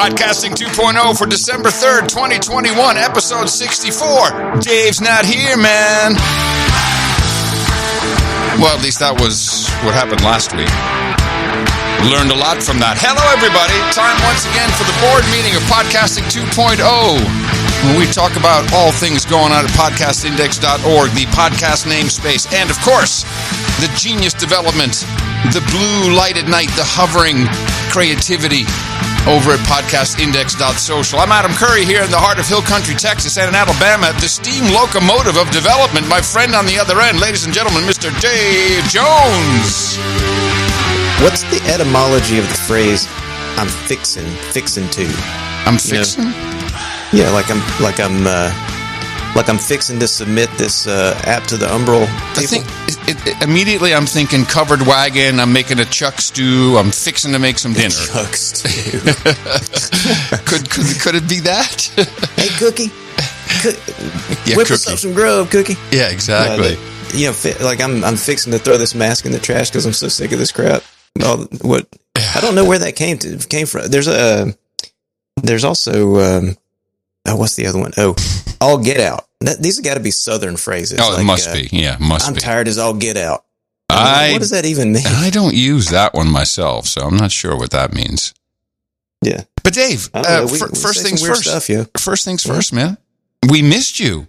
Podcasting 2.0 for December 3rd, 2021, episode 64. Dave's not here, man. Well, at least that was what happened last week. Learned a lot from that. Hello, everybody. Time once again for the board meeting of Podcasting 2.0, when we talk about all things going on at podcastindex.org, the podcast namespace, and, of course, the genius development, the blue light at night, the hovering creativity over at podcastindex.social. I'm Adam Curry here in the heart of Hill Country, Texas, and in Alabama, the steam locomotive of development. My friend on the other end, ladies and gentlemen, Mr. Dave Jones. What's the etymology of the phrase "I'm fixin' to"? I'm fixing? You know? Yeah, like I'm fixing to submit this app to the Umbrel people. I think immediately I'm thinking covered wagon. I'm making a chuck stew. I'm fixing to make some dinner. Chuck stew. could it be that? Hey, Cookie. Whip us up some grub, Cookie. Yeah, exactly. I'm fixing to throw this mask in the trash because I'm so sick of this crap. What? I don't know where that came from. There's also what's the other one? Oh, all get out. These have got to be Southern phrases. Oh, it must be. Yeah, must be. I'm tired as all get out. What does that even mean? I don't use that one myself, so I'm not sure what that means. Yeah. But Dave, first things first. First things first, man. We missed you.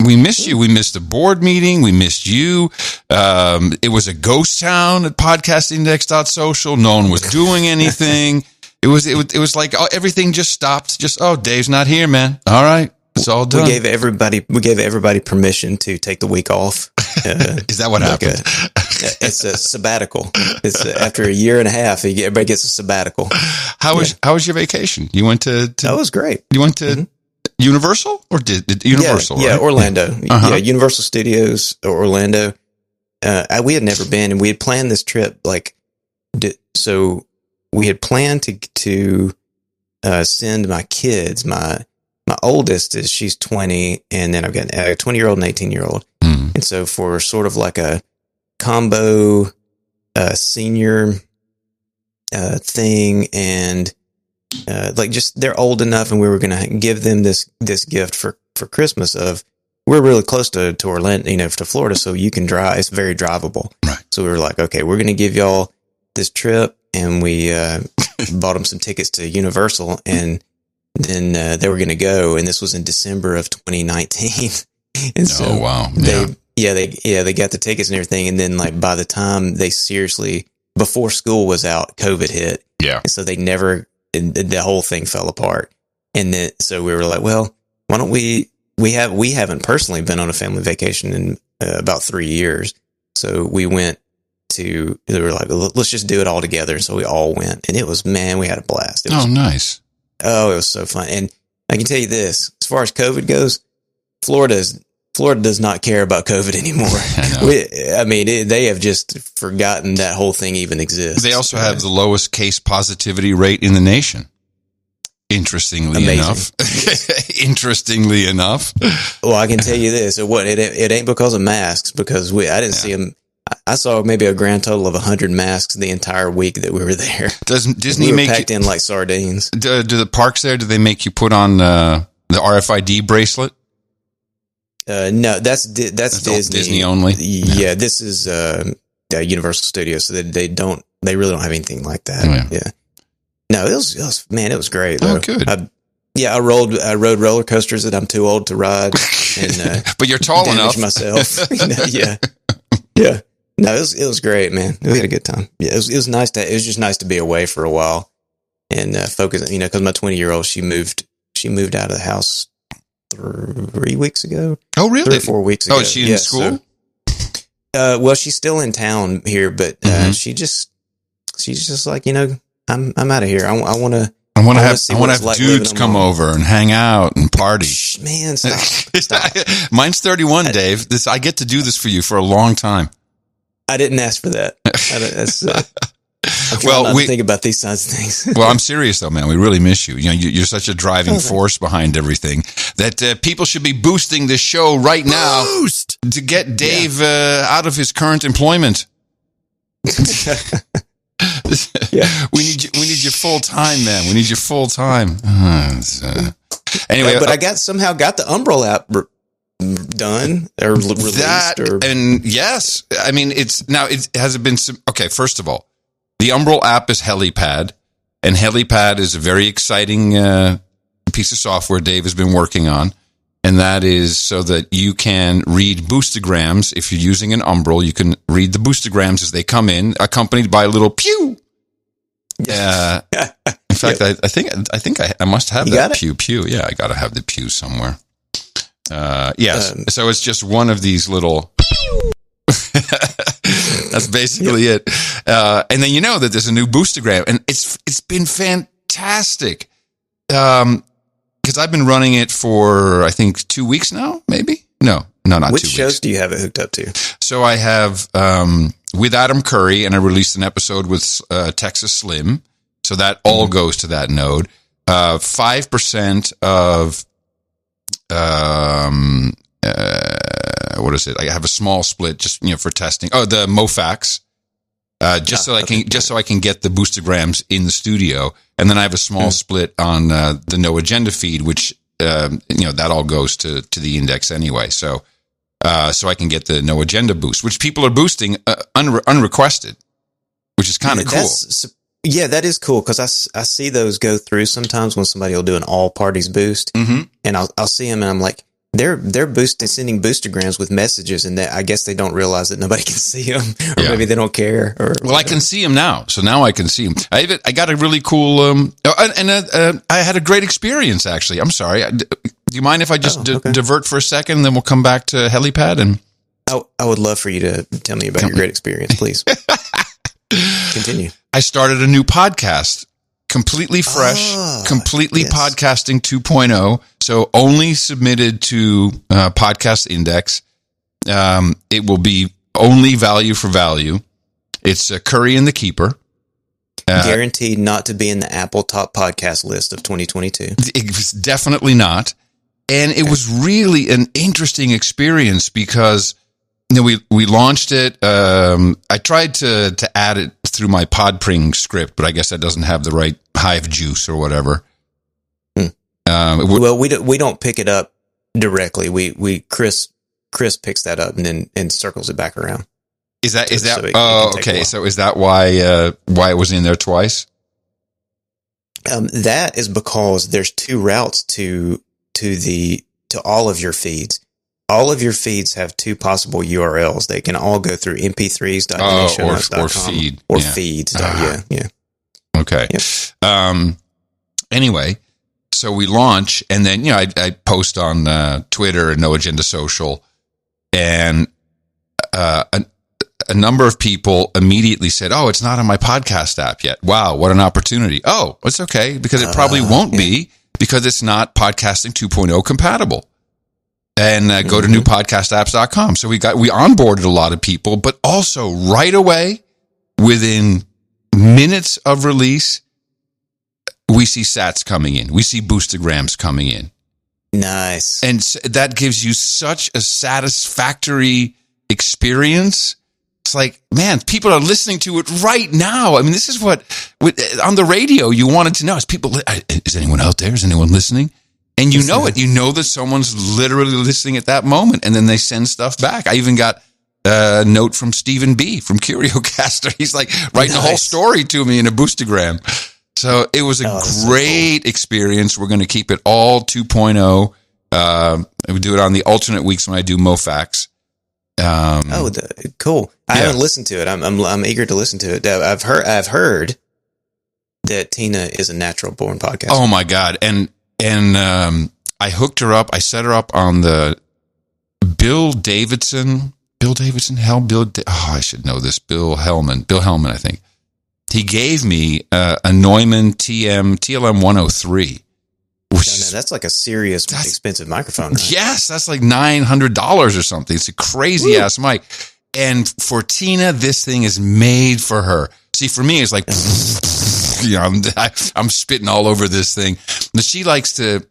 We missed you. We missed the board meeting. We missed you. It was a ghost town at podcastindex.social. No one was doing anything. It was like everything just stopped. Dave's not here, man. All right. It's all done. We gave everybody permission to take the week off. Is that what happened? It's a sabbatical. It's after a year and a half, everybody gets a sabbatical. How was your vacation? You went to that was great. You went to Universal or did Universal? Yeah, right? Orlando. Uh-huh. Yeah, Universal Studios, Orlando. We had never been, and we had planned this trip. So we had planned to send my kids. My oldest she's 20, and then I've got a 20-year-old and 18-year-old. Mm. And so for sort of like a combo senior thing, and just they're old enough, and we were going to give them this gift for Christmas. We're really close to Orlando, to Florida, so you can drive. It's very drivable. Right. So we were like, okay, we're going to give y'all this trip, and we bought them some tickets to Universal, and then they were going to go, and this was in December of 2019. And so wow. They got the tickets and everything, and then by the time they seriously, before school was out, COVID hit. Yeah. And so the whole thing fell apart. And then so we were like, well, why don't we haven't personally been on a family vacation in about 3 years. So we were like, let's just do it all together. So we all went, and we had a blast. Nice. Oh, it was so fun. And I can tell you this, as far as COVID goes, Florida does not care about COVID anymore. I know. They have just forgotten that whole thing even exists. They also have the lowest case positivity rate in the nation. Interestingly enough. Well, I can tell you this. It ain't because of masks, because I didn't see them. I saw maybe a grand total of 100 masks the entire week that we were there. Does Disney make packed in like sardines? Do the parks there, do they make you put on the RFID bracelet? No, that's Disney. Disney only? Yeah, this is Universal Studios, so they really don't have anything like that. Oh, yeah. No, it was great. Oh, though. good. I rode roller coasters that I'm too old to ride, and but you're tall enough. Myself. Yeah. No, it was great, man. We had a good time. Yeah, it was nice it was just nice to be away for a while and focus. Because my 20-year-old, she moved out of the house 3 weeks ago. Oh, really? 3 or 4 weeks ago. Oh, is she in school? Well, she's still in town here, but she's just like, I'm out of here. I want to have dudes come over and hang out and party. Man, stop. Mine's 31, Dave. I get to do this for you for a long time. I didn't ask for that. I'm to think about these kinds of things. Well, I'm serious though, man. We really miss you. You're such a driving force behind everything that people should be boosting this show right now to get Dave out of his current employment. We need you full time, man. We need you full time. Anyway, but I somehow got the Umbrel app done or released. And yes, I mean, it hasn't been, okay, first of all, the Umbrel app is Helipad, and Helipad is a very exciting piece of software Dave has been working on, and that is so that you can read Boostagrams. If you're using an Umbrel, you can read the Boostagrams as they come in, accompanied by a little pew. In fact, I think I must have that pew. Yeah, I got to have the pew somewhere. Yes. So it's just one of these little. That's basically it. And then you know that there's a new Boostagram, and it's been fantastic. Because I've been running it for I think 2 weeks now, maybe. No, not 2 weeks. Which shows do you have it hooked up to? So I have with Adam Curry, and I released an episode with Texas Slim. So that all goes to that node. 5% of what is it? I have a small split just for testing. Oh, the Mofax. So I can get the Boostagrams in the studio, and then I have a small split on the No Agenda feed, which that all goes to the Index anyway. So I can get the No Agenda boost, which people are boosting unrequested, which is kind of cool. Yeah, that is cool because I see those go through sometimes when somebody will do an all parties boost, and I'll see them and I'm like, they're sending Boostagrams with messages, and I guess they don't realize that nobody can see them, or maybe they don't care. I can see them now, so now I can see them. I got a really cool, I had a great experience actually. I'm sorry. Do you mind if I just divert for a second, and then we'll come back to Helipad? And I would love for you to tell me about your great experience, please. Continue. I started a new podcast, completely fresh, podcasting 2.0. So only submitted to Podcast Index. It will be only value for value. It's Curry and the Keeper. Guaranteed not to be in the Apple top podcast list of 2022. It was definitely not. And it was really an interesting experience because we launched it. I tried to add it through my Podpring script, but I guess that doesn't have the right Hive juice or whatever. Well, we don't pick it up directly. Chris picks that up and circles it back around. Is that? Okay. So is that why it was in there twice? That is because there's two routes to all of your feeds. All of your feeds have two possible URLs. They can all go through mp3s.shownotes.com or feed or feeds. Yeah. Okay. Yep. Anyway, so we launch, and then I post on Twitter and No Agenda Social, and a number of people immediately said, "Oh, it's not on my podcast app yet. Wow, what an opportunity!" Oh, it's okay because it probably won't be because it's not podcasting 2.0 compatible. And go to newpodcastapps.com. So we onboarded a lot of people, but also right away, within minutes of release, we see sats coming in. We see Boostagrams coming in. Nice. And that gives you such a satisfactory experience. It's like, man, people are listening to it right now. I mean, this is what on the radio you wanted to know. Is anyone out there? Is anyone listening? And you know it. You know that someone's literally listening at that moment, and then they send stuff back. I even got a note from Stephen B. from CurioCaster. He's like writing the whole story to me in a Boostagram. So it was a great experience. We're going to keep it all 2.0. We do it on the alternate weeks when I do Mofax. Cool. I haven't listened to it. I'm eager to listen to it. I've heard that Tina is a natural born podcaster. Oh my God. And I hooked her up. I set her up on the Bill Davidson, I should know this. Bill Hellman, I think. He gave me a Neumann TLM 103. That's like a serious expensive microphone, right? Yes, that's like $900 or something. It's a crazy ass mic. And for Tina, this thing is made for her. See, for me, it's like, I'm spitting all over this thing. But she likes to,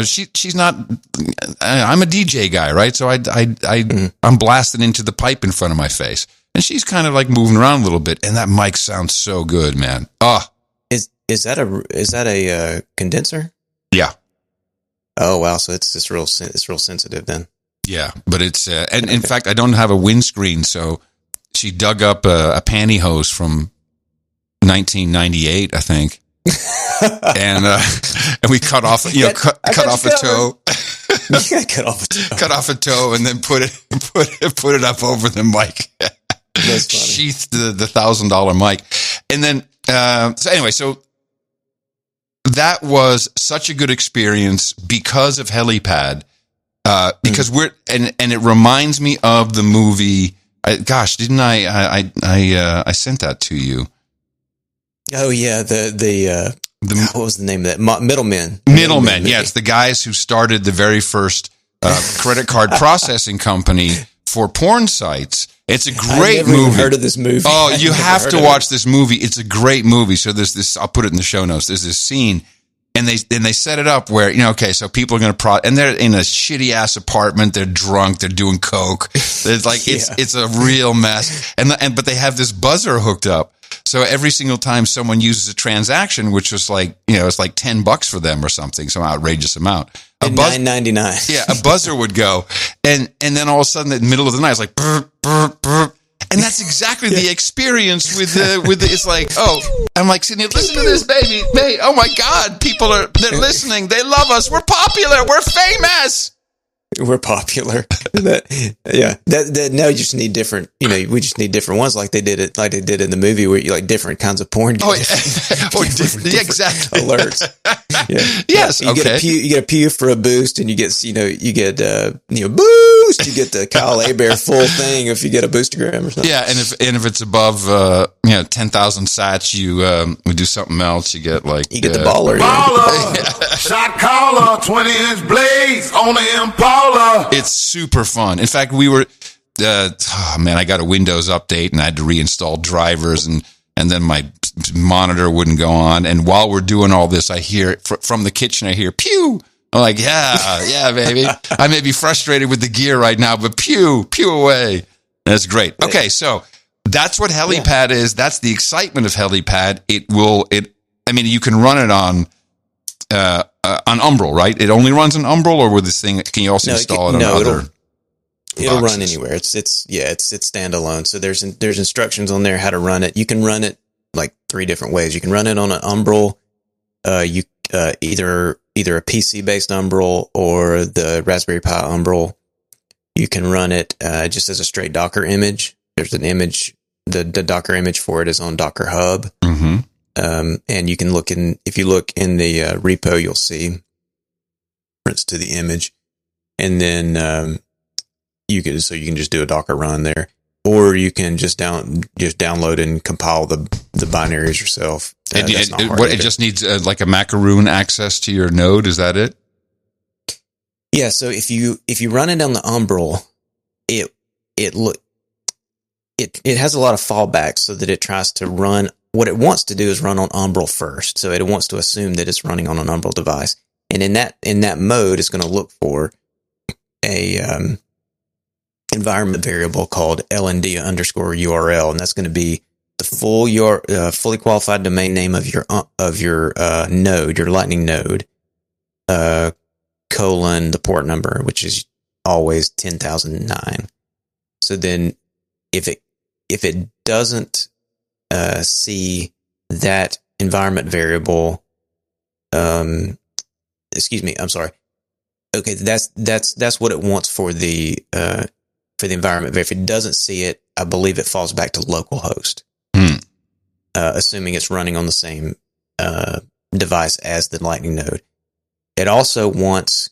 she's not. I'm a DJ guy, right? So I'm blasting into the pipe in front of my face. and she's kind of like moving around a little bit, and that mic sounds so good, man. Is that a condenser? Yeah. Oh wow, so it's real sensitive then. Yeah, but it's and in fact I don't have a windscreen, so she dug up a pantyhose from 1998, I think. and we cut off a toe. Cut off a toe and then put it up over the mic. That's funny. Sheathed the $1,000 mic, and then so that was such a good experience because of Helipad. Because it reminds me of the movie. Didn't I sent that to you? Oh yeah, the what was the name of that? Middlemen. Yeah, it's the guys who started the very first credit card processing company for porn sites. It's a great I've never movie. Even heard of this movie? Oh, you have to watch this movie. It's a great movie. So there's this. I'll put it in the show notes. There's this scene. And they set it up where, so people are going to and they're in a shitty ass apartment. They're drunk. They're doing coke. It's like, it's a real mess. But they have this buzzer hooked up. So every single time someone uses a transaction, which was like, it's like $10 for them or something, some outrageous amount. $9.99. Yeah. A buzzer would go. And then all of a sudden in the middle of the night, it's like, burp, burp, burp. And that's exactly the experience with it's like, I'm like sitting here, listen to this, baby. Oh my God, they're listening. They love us. We're popular. We're famous. We're popular. Now you just need different, we just need different ones like they did in the movie where you like different kinds of porn. Different exactly. Alerts. Yeah. Yes. You get a pew for a boost, and you get boost. You get the Kyle Hebert full thing if you get a Boostagram or something. Yeah, and if it's above 10,000 sats, you we do something else. You get like the baller. Shot caller, 20-inch blades on the Impala. It's super fun. In fact, we were I got a Windows update and I had to reinstall drivers and then my monitor wouldn't go on. And while we're doing all this, I hear from the kitchen, I hear pew. I'm like, yeah, baby. I may be frustrated with the gear right now, but pew away. That's great. Okay, so that's what Helipad is. That's the excitement of Helipad. You can run it on Umbrel, right? It only runs on Umbrel, or with this thing, can you also install it on other? It'll run anywhere. It's standalone. So there's instructions on there how to run it. You can run it like 3 different ways. You can run it on an Umbrel, either a PC based Umbrel or the Raspberry Pi Umbrel. You can run it just as a straight Docker image. There's an image. The Docker image for it is on Docker Hub. Mm-hmm. And you can if you look in the repo, you'll see reference to the image. And then you can just do a Docker run there, or you can just download and compile the binaries yourself. It just needs like a macaroon access to your node. Is that it? Yeah. So if you run it on the Umbrel, it has a lot of fallbacks so that it tries to run. What it wants to do is run on Umbrel first. So it wants to assume that it's running on an Umbrel device. And in that mode, it's going to look for a environment variable called LND_URL, and that's going to be the fully qualified domain name of your node, your Lightning node, colon the port number, which is always 10,009. So then, if it doesn't see that environment variable, I'm sorry. Okay, that's what it wants for the environment. But if it doesn't see it, I believe it falls back to localhost, assuming it's running on the same device as the Lightning node. It also wants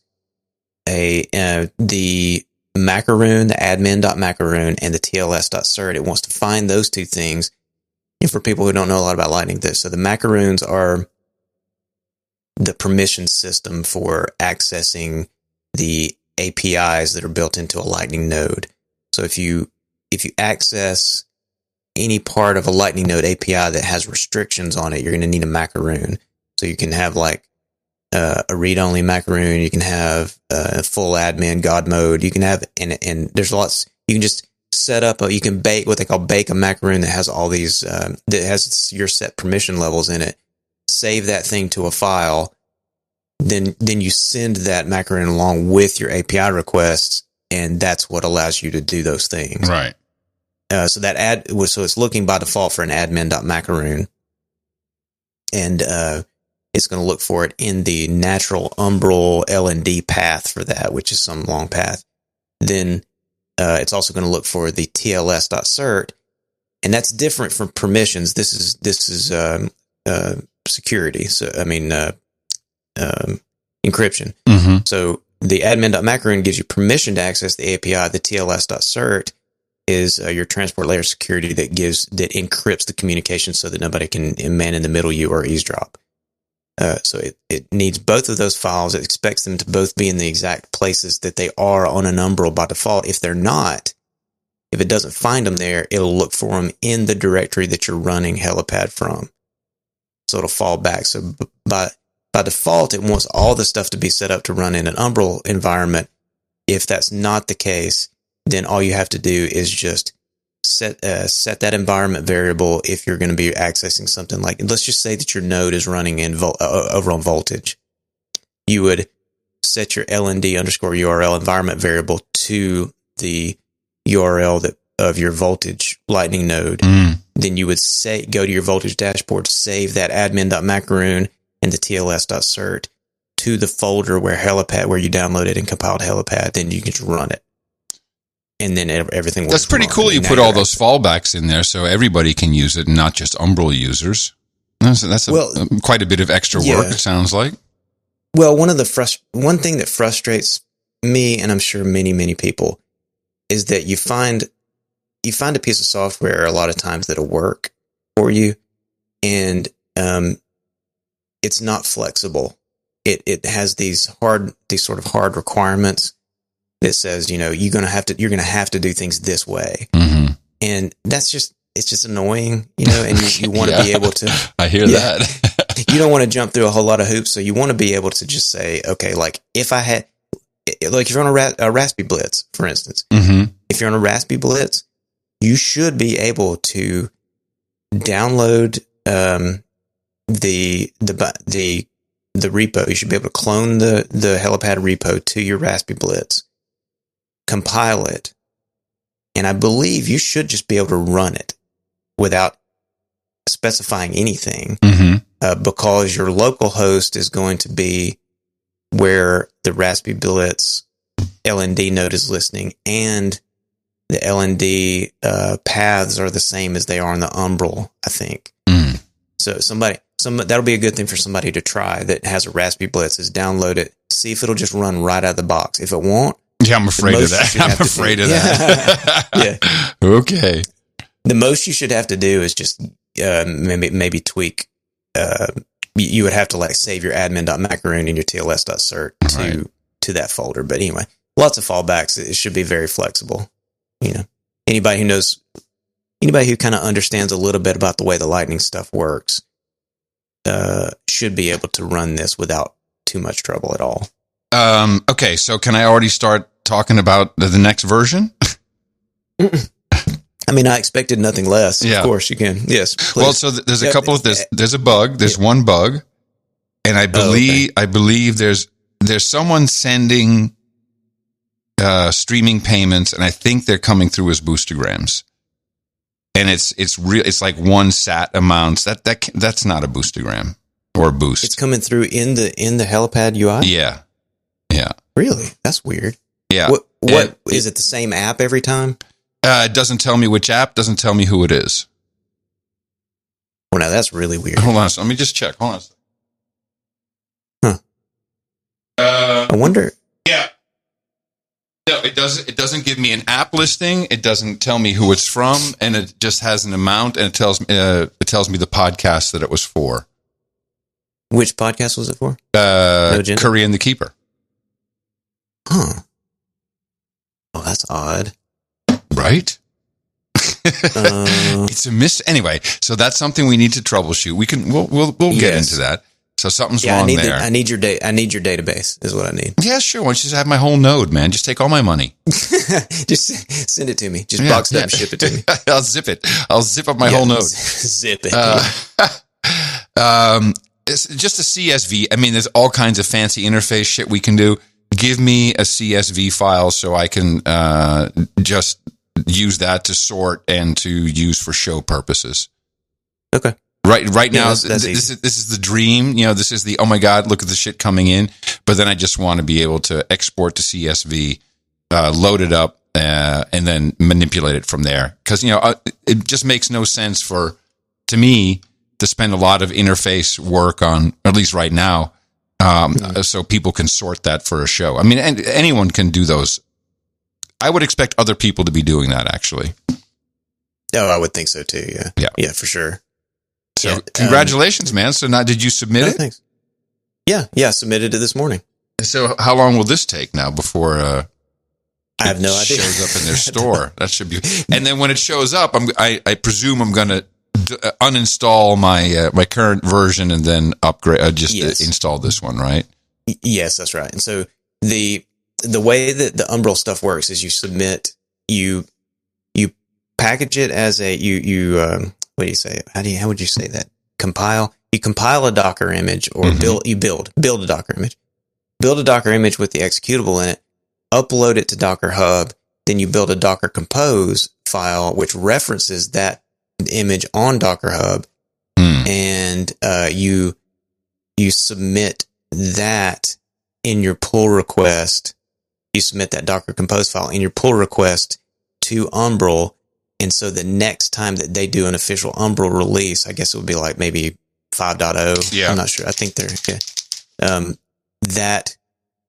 the macaroon, the admin.macaroon, and the tls.cert. It wants to find those 2 things. And for people who don't know a lot about Lightning, so the macaroons are the permission system for accessing the APIs that are built into a Lightning node. So if you access any part of a Lightning node API that has restrictions on it, you're going to need a macaroon. So you can have like a read-only macaroon. You can have a full admin God mode. You can have and there's lots. You can just set up you can bake what they call bake a macaroon that has all these that has your set permission levels in it. Save that thing to a file, then you send that macaroon along with your API requests, and that's what allows you to do those things. Right. So it's looking by default for an admin.macaroon, and it's going to look for it in the natural Umbrel LND path for that, which is some long path. Then it's also going to look for the TLS.cert, and that's different from permissions. This is security. So encryption. Mm-hmm. So the admin.macaroon gives you permission to access the API. The TLS.cert is your transport layer security that encrypts the communication so that nobody can man in the middle you or eavesdrop. So it needs both of those files. It expects them to both be in the exact places that they are on an Umbrel by default. If they're not, if it doesn't find them there, it'll look for them in the directory that you're running Helipad from. So it'll fall back. So by default, it wants all the stuff to be set up to run in an Umbrel environment. If that's not the case, then all you have to do is just set that environment variable if you're going to be accessing something like, let's just say that your node is running in over on voltage. You would set your LND_URL environment variable to the URL of your voltage lightning node. Then you would go to your voltage dashboard, save that admin.macaroon and the TLS.cert to the folder where you downloaded and compiled Helipad. Then you can just run it. And then everything works. That's pretty cool. You put all those fallbacks in there so everybody can use it, not just Umbrel users. That's quite a bit of extra work, it sounds like. Well, one thing that frustrates me, and I'm sure many, many people, is that you find a piece of software a lot of times that'll work for you, and it's not flexible. It has these sort of hard requirements that says, you're going to have to do things this way. Mm-hmm. And it's just annoying, and you want to be able to, I hear that. You don't want to jump through a whole lot of hoops. So you want to be able to just say, okay, like if you're on a Raspberry Blitz, for instance, mm-hmm. if you're on a Raspberry Blitz, you should be able to download, the repo. You should be able to clone the Helipad repo to your Raspberry Blitz, compile it, and I believe you should just be able to run it without specifying anything, mm-hmm. Because your local host is going to be where the Raspberry Blitz LND node is listening, and the LND paths are the same as they are in the Umbrel, I think. Mm. So that'll be a good thing for somebody to try that has a Raspberry Blitz, is download it, see if it'll just run right out of the box. If it won't, yeah, I'm afraid of that. I'm afraid of that. Yeah. Okay. The most you should have to do is just maybe tweak. You would have to save your admin.macaroon and your TLS.cert to that folder. But anyway, lots of fallbacks. It should be very flexible. Anybody who kind of understands a little bit about the way the Lightning stuff works should be able to run this without too much trouble at all. Okay, so can I already start talking about the next version? I mean, I expected nothing less. Yeah. Of course you can. Yes. Please. Well, so there's a couple of there's a bug. There's one bug, and I believe there's someone sending streaming payments, and I think they're coming through as Boostagrams. And it's like one sat amounts. That's not a Boostagram or a boost. It's coming through in the Helipad UI? Yeah. Really? That's weird. Yeah. What is it the same app every time? It doesn't tell me which app, doesn't tell me who it is. Well, now that's really weird. Hold on, let me just check. Hold on. Huh. I wonder. Yeah. No, it doesn't give me an app listing. It doesn't tell me who it's from, and it just has an amount, and it tells me the podcast that it was for. Which podcast was it for? Curry and the Keeper. Huh. Oh, that's odd. Right? It's a anyway, so that's something we need to troubleshoot. We'll get into that. So something's wrong there. I need your database is what I need. Yeah, sure. Why don't you just have my whole node, man? Just take all my money. Just send it to me. Just box it up and ship it to me. I'll zip it. I'll zip up my whole node. Zip it. It's just a CSV. I mean, there's all kinds of fancy interface shit we can do. Give me a CSV file so I can just use that to sort and to use for show purposes. Okay. Right now, that's this is the dream. This is the, oh my God, look at the shit coming in. But then I just want to be able to export to CSV, load it up, and then manipulate it from there. Because, it just makes no sense to me, to spend a lot of interface work on, at least right now, so people can sort that for a show. I mean, and anyone can do those. I would expect other people to be doing that, actually. Oh, I would think so too. Yeah. Yeah, for sure. So congratulations, man. So now, did you submit it? Thanks. Yeah. I submitted it this morning. So how long will this take now before I have no idea. Shows up in their store? That should be. And then when it shows up, I presume I'm going to uninstall my current version and then upgrade. Install this one, right? Yes, that's right. And so the way that the Umbrel stuff works is you submit, you package it as a what do you say? How would you say that? You compile a Docker image or build a Docker image. Build a Docker image with the executable in it, upload it to Docker Hub, then you build a Docker Compose file which references that image on Docker Hub, and you submit that in your pull request. You submit that Docker Compose file in your pull request to Umbrel. And so the next time that they do an official Umbrel release, I guess it would be like maybe 5.0. Yeah. I'm not sure. I think that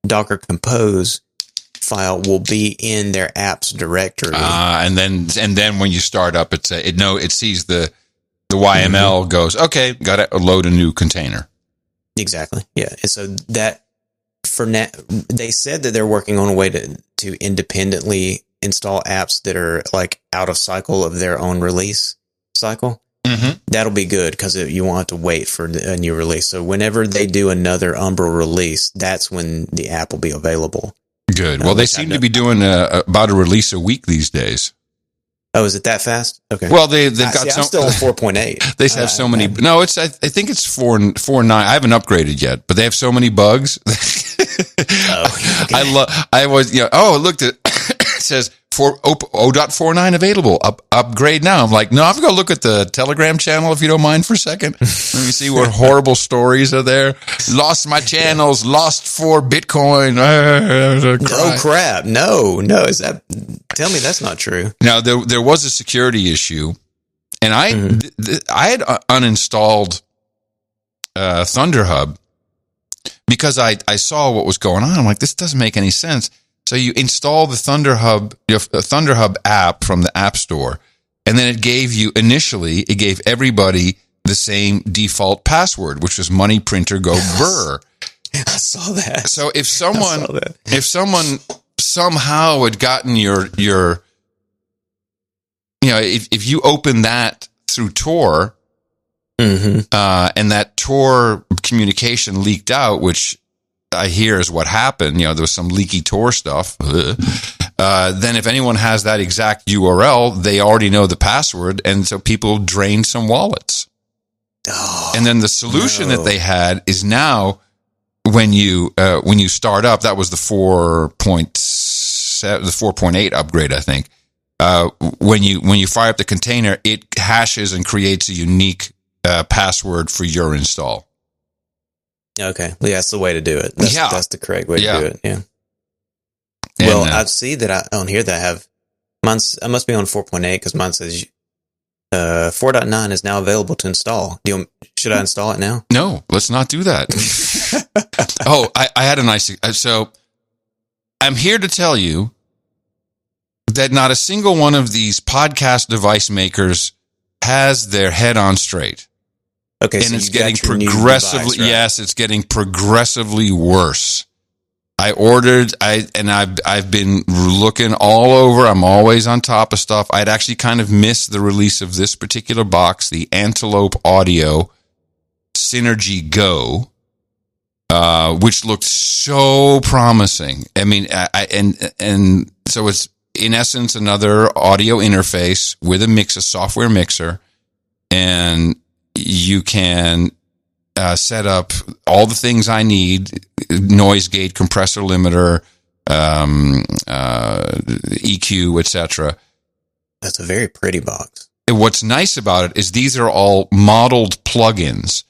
Docker Compose file will be in their apps directory. And then when you start up, it sees the YML, goes, okay, got to load a new container. Exactly. Yeah. And so that for now, they said that they're working on a way to independently install apps that are like out of cycle of their own release cycle. Mm-hmm. That'll be good because you won't have to wait for a new release. So whenever they do another Umbrel release, that's when the app will be available. Good. Well, they seem to be doing about a release a week these days. Oh, is it that fast? Okay. Well, they've got some. I'm still on 4.8. They have so many. No, I think it's 4.9. I haven't upgraded yet, but they have so many bugs. Okay. I was. Oh, looked at. It says 0.49 available. Upgrade now. I'm like, no, I'm going to look at the Telegram channel if you don't mind for a second. Let me see what horrible stories are there. Lost my channels. Lost 4 Bitcoin. Oh crap! No. Is that? Tell me that's not true. Now there was a security issue, and I had uninstalled ThunderHub because I saw what was going on. I'm like, this doesn't make any sense. So you install the ThunderHub app from the App Store, and then it gave everybody the same default password, which was money printer go burr. I saw that. So if someone somehow had gotten your if you open that through Tor, and that Tor communication leaked out, which I hear is what happened. There was some leaky Tor stuff. Then if anyone has that exact URL, they already know the password. And so people drained some wallets. Oh, and then the solution that they had is now when you start up, that was the 4.8 upgrade, I think. When you fire up the container, it hashes and creates a unique password for your install. Okay. Well, yeah, that's the way to do it. That's the correct way to do it. Yeah. Well, I see that on here that I have mine's. I must be on 4.8 because mine says 4.9 is now available to install. Should I install it now? No, let's not do that. Oh, I had a nice. So I'm here to tell you that not a single one of these podcast device makers has their head on straight. Okay, and so it's getting progressively device, right? Yes, it's getting progressively worse. I've been looking all over. I'm always on top of stuff. I'd actually kind of missed the release of this particular box, the Antelope Audio Synergy Go. which looked so promising. I mean, and so it's in essence another audio interface with a software mixer, and you can set up all the things I need: noise gate, compressor limiter, EQ, etc. That's a very pretty box. And what's nice about it is these are all modeled plugins.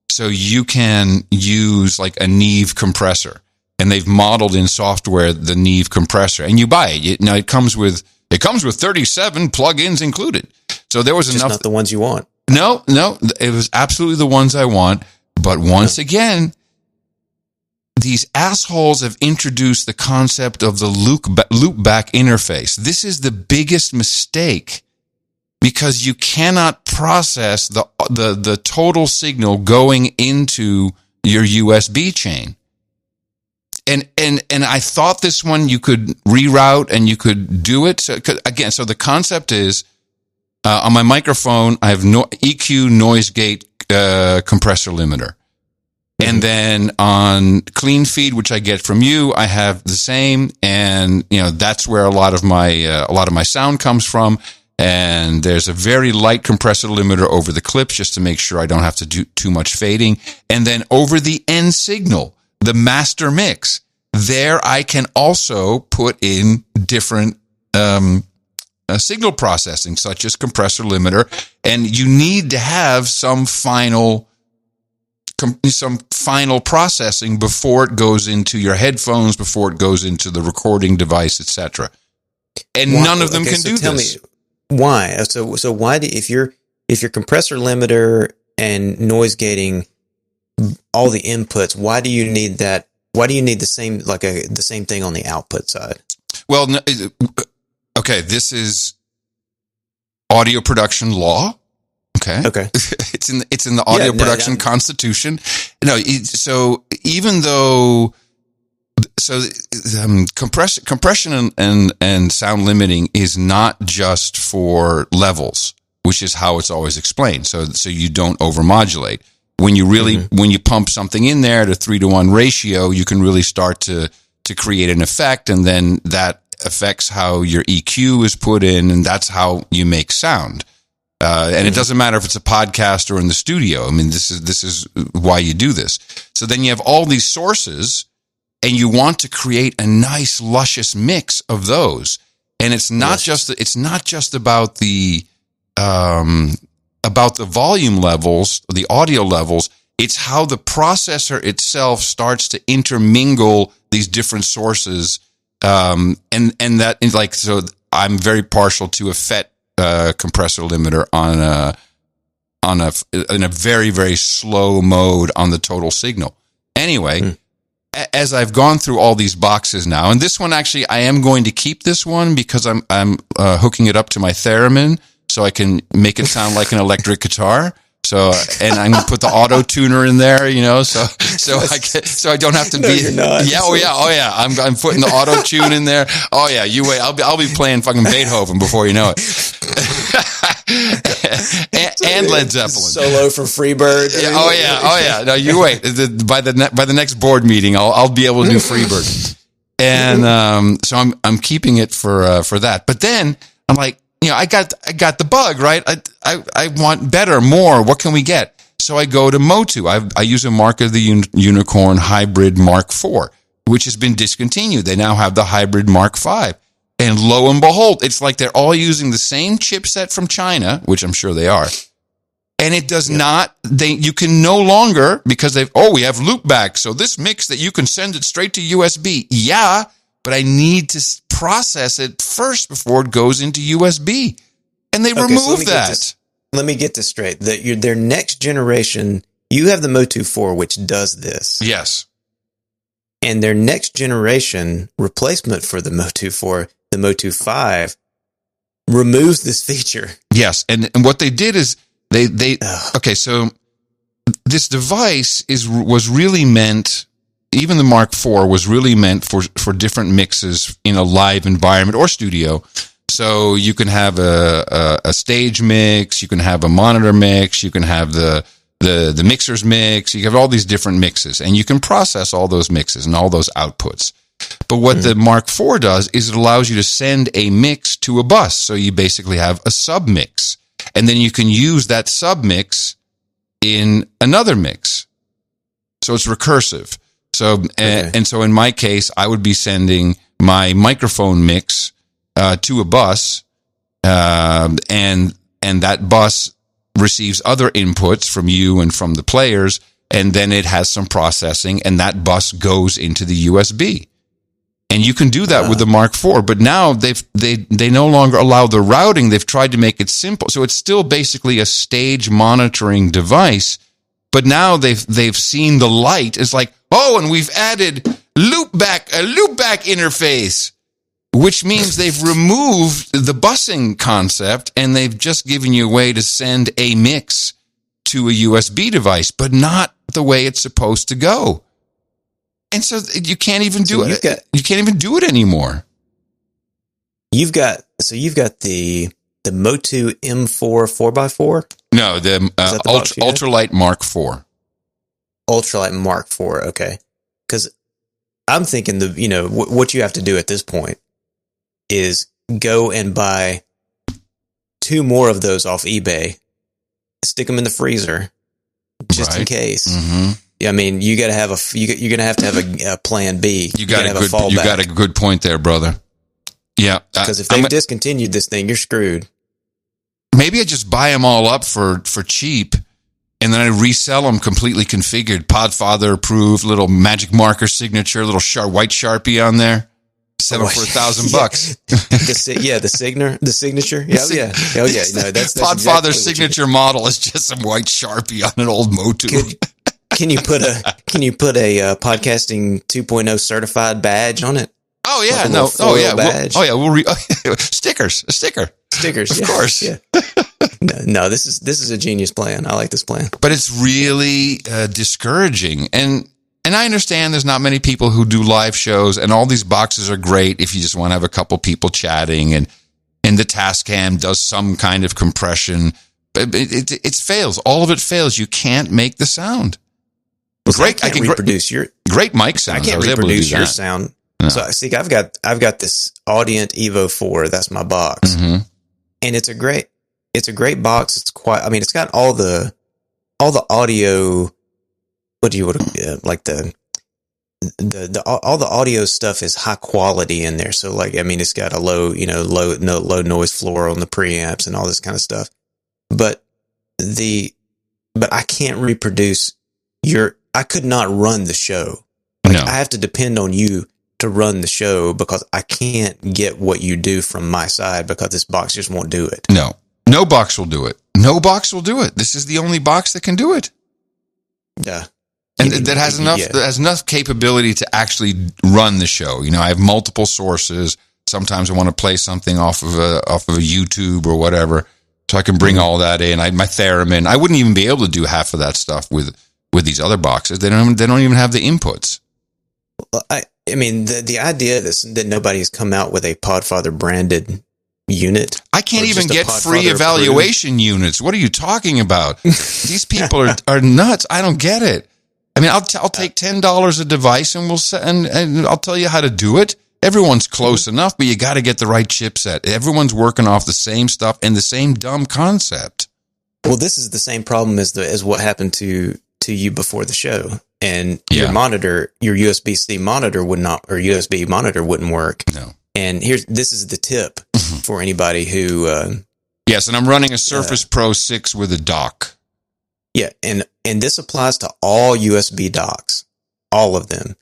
So you can use like a Neve compressor, and they've modeled in software the Neve compressor, and you buy it. Now it comes with 37 plugins included. So there was Just enough. Not the ones you want. No, it was absolutely the ones I want. But once again, these assholes have introduced the concept of the loopback interface. This is the biggest mistake, because you cannot process the total signal going into your USB chain. And I thought this one you could reroute and you could do it. So the concept is, on my microphone, I have EQ, noise gate, compressor limiter. And then on clean feed, which I get from you, I have the same. And, that's where a lot of my sound comes from. And there's a very light compressor limiter over the clips just to make sure I don't have to do too much fading. And then over the end signal, the master mix, there I can also put in different signal processing, such as compressor limiter. And you need to have some final processing before it goes into your headphones, before it goes into the recording device, etc. And none of them can do this. Why? So why if your compressor limiter and noise gating all the inputs, why do you need that? Why do you need the same thing on the output side? Well, okay, this is audio production law. Okay. It's in the audio production constitution. So even though compression and sound limiting is not just for levels, which is how it's always explained. So you don't overmodulate. When you really when you pump something in there at a 3-to-1 ratio, you can really start to create an effect, and then that affects how your EQ is put in, and that's how you make sound. And it doesn't matter if it's a podcast or in the studio. I mean, this is why you do this. So then you have all these sources, and you want to create a nice, luscious mix of those. And it's not just about the volume levels, the audio levels. It's how the processor itself starts to intermingle these different sources. And that is like, so I'm very partial to a FET compressor limiter in a very, very slow mode on the total signal. Anyway, as I've gone through all these boxes now, and this one actually, I am going to keep this one because I'm hooking it up to my theremin so I can make it sound like an electric guitar. So, and I'm going to put the auto tuner in there, so I don't have to be. Yeah, oh yeah. I'm putting the auto tune in there. Oh yeah, you wait. I'll be playing fucking Beethoven before you know it. and Led Zeppelin solo from Freebird. Yeah, oh yeah. No, you wait. By the next board meeting, I'll be able to do Freebird. And so I'm keeping it for that. But then I'm like, I got the bug, right? I want better, more. What can we get? So I go to Motu. I use a Mark of the Unicorn Hybrid Mark IV, which has been discontinued. They now have the Hybrid Mark V. And lo and behold, it's like they're all using the same chipset from China, which I'm sure they are. And it does not, you can no longer, because we have loopback. So this mix that you can send it straight to USB. Yeah, but I need to process it first before it goes into USB. And they removed that. Let me get this straight. Their next generation, you have the Motu 4, which does this. Yes. And their next generation replacement for the Motu 4, the Motu 5, removes this feature. Yes. And what they did is okay, so this device was really meant, even the Mark IV was really meant for different mixes in a live environment or studio. So you can have a stage mix, you can have a monitor mix, you can have the the mixer's mix. You have all these different mixes, and you can process all those mixes and all those outputs. But what the Mark IV does is it allows you to send a mix to a bus. So you basically have a submix, and then you can use that submix in another mix. So it's recursive. So, and so in my case, I would be sending my microphone mix to a bus, and that bus receives other inputs from you and from the players, and then it has some processing, and that bus goes into the USB. And you can do that with the Mark IV, but now they no longer allow the routing. They've tried to make it simple, so it's still basically a stage monitoring device. But now they've seen the light. It's like, oh, and we've added a loopback interface, which means they've removed the busing concept, and they've just given you a way to send a mix to a USB device, but not the way it's supposed to go. And so you can't even do it. You can't even do it anymore. You've got the Motu M4 4x4? No, the Ultralight Mark IV. Ultralight Mark IV, okay. Because I'm thinking what you have to do at this point is go and buy 2 more of those off eBay, stick them in the freezer, just in case. Mm-hmm. I mean, you got to have you're going to have a plan B. You got a good point there, brother. Yeah, because if they've discontinued this thing, you're screwed. Maybe I just buy them all up for cheap, and then I resell them completely configured, Podfather approved, little magic marker signature, little white Sharpie on there. Sell them for $1,000. The signature. Yeah. No, that's Podfather's exactly signature model is just some white Sharpie on an old Motu. Can you put a podcasting 2.0 certified badge on it? Oh yeah, no. Oh yeah, badge. Stickers. Stickers, of course. Yeah. No, this is a genius plan. I like this plan. But it's really discouraging, and I understand there's not many people who do live shows, and all these boxes are great if you just want to have a couple people chatting, and the Tascam does some kind of compression. But it fails. All of it fails. You can't make the sound. Great, I can reproduce your great mic sound. I can't reproduce your sound. No. So see, I've got this Audient Evo 4. That's my box, and it's a great box. It's quite. I mean, it's got all the audio. What do you like the all the audio stuff is high quality in there. So like, I mean, it's got a low noise floor on the preamps and all this kind of stuff. But I can't reproduce I could not run the show. No. I have to depend on you to run the show because I can't get what you do from my side because this box just won't do it. No box will do it. No box will do it. This is the only box that can do it. Yeah. And that has enough capability to actually run the show. I have multiple sources. Sometimes I want to play something off of a YouTube or whatever, so I can bring all that in. My theremin. I wouldn't even be able to do half of that stuff with these other boxes. They don't even have the inputs. Well, I mean, the idea that nobody has come out with a Podfather branded unit. I can't even get free evaluation units. What are you talking about? These people are nuts. I don't get it. I mean, I'll take $10 a device and I'll tell you how to do it. Everyone's close enough, but you got to get the right chipset. Everyone's working off the same stuff and the same dumb concept. Well, this is the same problem as what happened to you before the show. And your monitor, your USB-C monitor USB monitor wouldn't work. No. And this is the tip for anybody who... yes, and I'm running a Surface Pro 6 with a dock. Yeah, and this applies to all USB docks, all of them.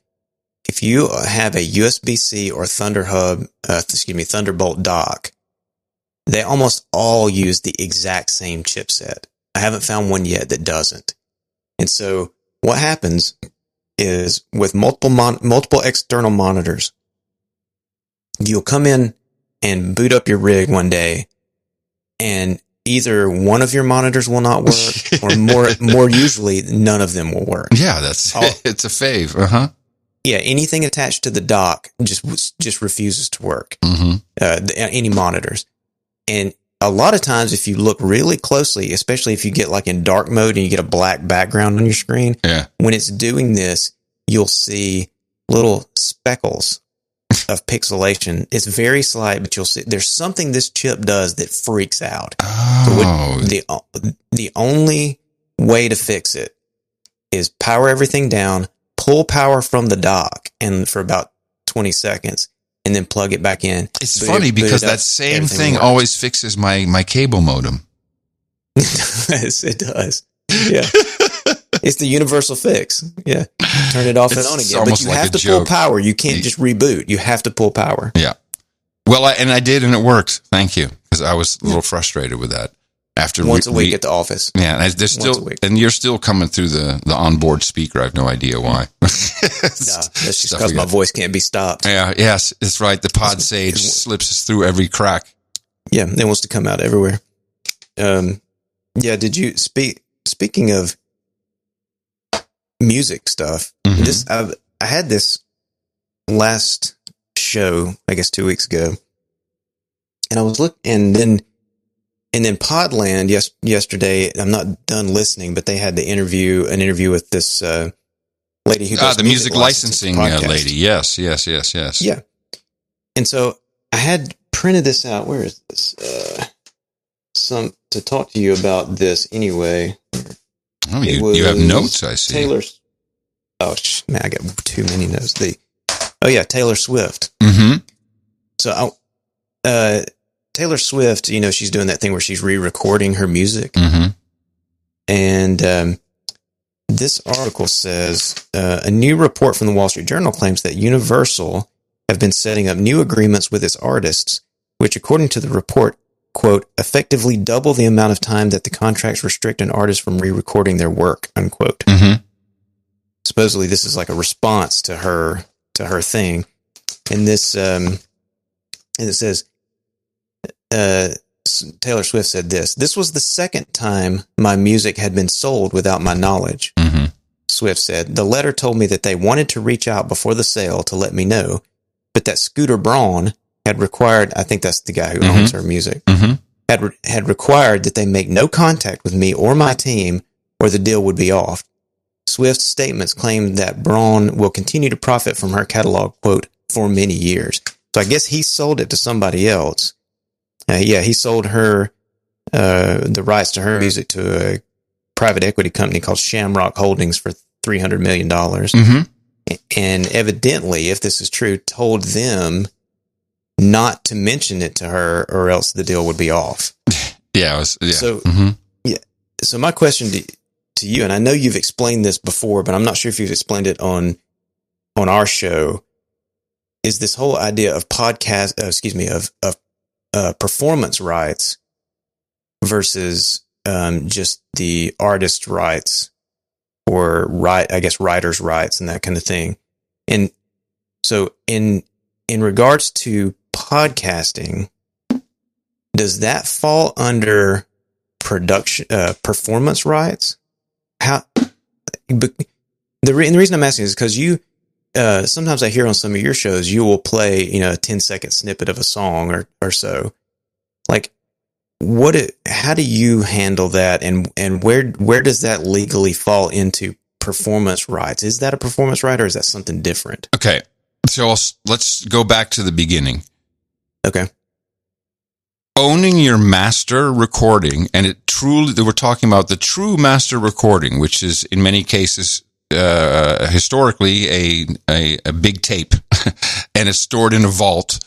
If you have a USB-C or Thunderbolt dock, they almost all use the exact same chipset. I haven't found one yet that doesn't. And so what happens is with multiple external monitors, you'll come in and boot up your rig one day, and either one of your monitors will not work, or more usually, none of them will work. Yeah, it's a fave. Yeah, anything attached to the dock just refuses to work. Any monitors, and a lot of times, if you look really closely, especially if you get like in dark mode and you get a black background on your screen, when it's doing this, you'll see little speckles of pixelation. It's very slight, but you'll see there's something this chip does that freaks out. Oh. So the only way to fix it is power everything down, pull power from the dock, and for about 20 seconds, and then plug it back in. It's funny because that same thing always fixes my cable modem. It does. Yeah. It's the universal fix. Yeah. Turn it off and on again. But you have to pull power. You can't just reboot. You have to pull power. Yeah. Well, I did, and it worked. Thank you. Because I was a little frustrated with that. After once a week at the office. Yeah. And there's still, and you're still coming through the onboard speaker. I have no idea why. That's just because my voice can't be stopped. Yeah. Yes. It's right. The pod sage slips us through every crack. Yeah. It wants to come out everywhere. Yeah. Did you speaking of music stuff, I had this last show, I guess 2 weeks ago, and I was looking, and then Podland yesterday, I'm not done listening, but they had an interview with this lady who does the music licensing lady. Yes. Yeah. And so I had printed this out. Where is this? To talk to you about this anyway. Oh, you have notes, I see. Taylor's. Oh, man, I got too many notes. Taylor Swift. Mm-hmm. So, Taylor Swift, she's doing that thing where she's re-recording her music. Mm-hmm. And this article says, a new report from the Wall Street Journal claims that Universal have been setting up new agreements with its artists, which, according to the report, quote, effectively double the amount of time that the contracts restrict an artist from re-recording their work, unquote. Mm-hmm. Supposedly this is like a response to her thing. And this, and it says, Taylor Swift said this was the second time my music had been sold without my knowledge. Mm-hmm. Swift said, the letter told me that they wanted to reach out before the sale to let me know, but that Scooter Braun had required, I think that's the guy who owns her music, had required that they make no contact with me or my team or the deal would be off. Swift's statements claim that Braun will continue to profit from her catalog, quote, for many years. So I guess he sold it to somebody else. He sold her the rights to her music to a private equity company called Shamrock Holdings for $300 million. Mm-hmm. And evidently, if this is true, told them not to mention it to her or else the deal would be off. So my question to you, and I know you've explained this before, but I'm not sure if you've explained it on our show, is this whole idea of performance rights versus just the artist rights or writer's rights and that kind of thing. And so in regards to podcasting, does that fall under production performance rights? The reason I'm asking is because you sometimes I hear on some of your shows you will play a 10-second snippet of a song or so. Like, how do you handle that, and where does that legally fall into performance rights? Is that a performance right, or is that something different? Okay, so let's go back to the beginning. Okay. Owning your master recording, and we're talking about the true master recording, which is in many cases historically a big tape, and it's stored in a vault.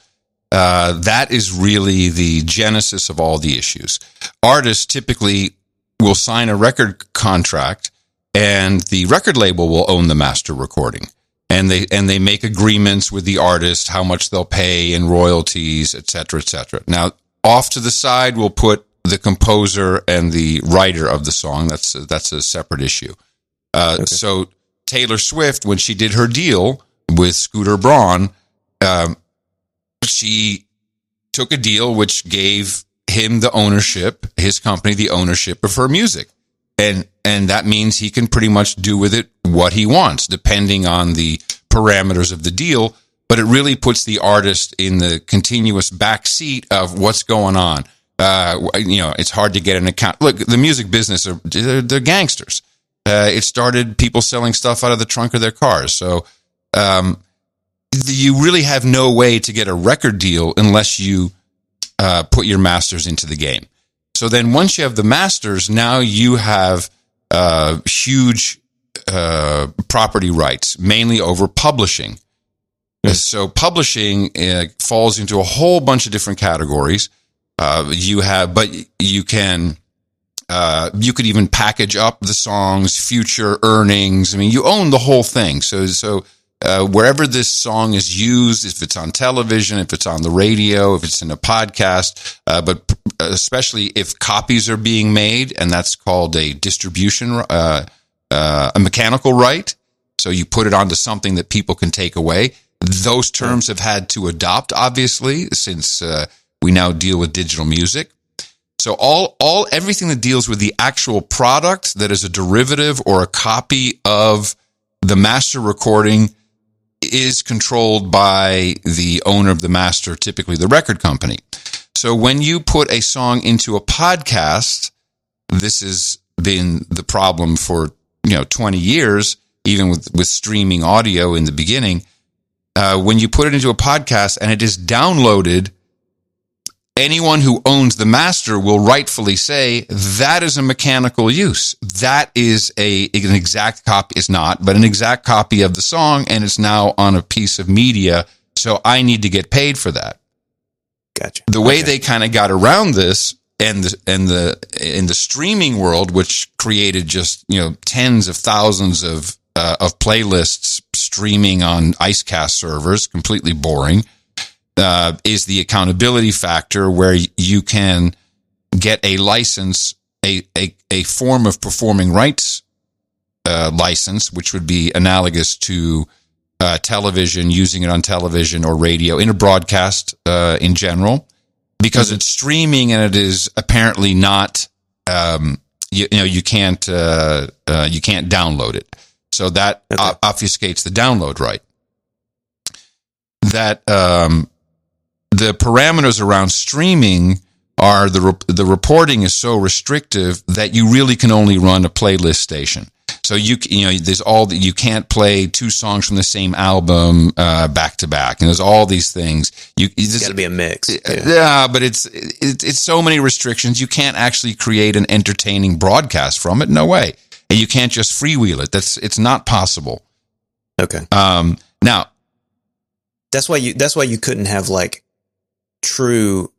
That is really the genesis of all the issues. Artists typically will sign a record contract, and the record label will own the master recording. And they make agreements with the artist, how much they'll pay in royalties, et cetera, et cetera. Now, off to the side, we'll put the composer and the writer of the song. That's a separate issue. Okay. So Taylor Swift, when she did her deal with Scooter Braun, she took a deal which gave him the ownership, his company, the ownership of her music. And that means he can pretty much do with it what he wants, depending on the parameters of the deal. But it really puts the artist in the continuous backseat of what's going on. It's hard to get an account. Look, the music business, they're gangsters. It started people selling stuff out of the trunk of their cars. So you really have no way to get a record deal unless you put your masters into the game. So then once you have the masters, now you have huge property rights, mainly over publishing. So publishing falls into a whole bunch of different categories. You could even package up the songs, future earnings. I mean, you own the whole thing. So wherever this song is used, if it's on television, if it's on the radio, if it's in a podcast, but especially if copies are being made, and that's called a distribution, a mechanical right. So you put it onto something that people can take away. Those terms have had to adopt, obviously, since we now deal with digital music. So everything that deals with the actual product that is a derivative or a copy of the master recording is controlled by the owner of the master, typically the record company. So when you put a song into a podcast, this has been the problem for 20 years, even with streaming audio in the beginning. When you put it into a podcast and it is downloaded, anyone who owns the master will rightfully say that is a mechanical use. That is an exact copy, is not, but an exact copy of the song, and it's now on a piece of media, so I need to get paid for that. Gotcha. The way they kind of got around this, and in the streaming world, which created just tens of thousands of playlists streaming on IceCast servers, completely boring. Is the accountability factor, where you can get a license, a form of performing rights license, which would be analogous to television, using it on television or radio in a broadcast in general, because it's streaming and it is apparently not you can't download it, so that obfuscates the download right. That the parameters around streaming are the reporting is so restrictive that you really can only run a playlist station. So there's you can't play two songs from the same album back to back, and there's all these things. It's got to be a mix. Yeah, but it's so many restrictions. You can't actually create an entertaining broadcast from it. No way, and you can't just freewheel it. It's not possible. Okay. Now, that's why you couldn't have like true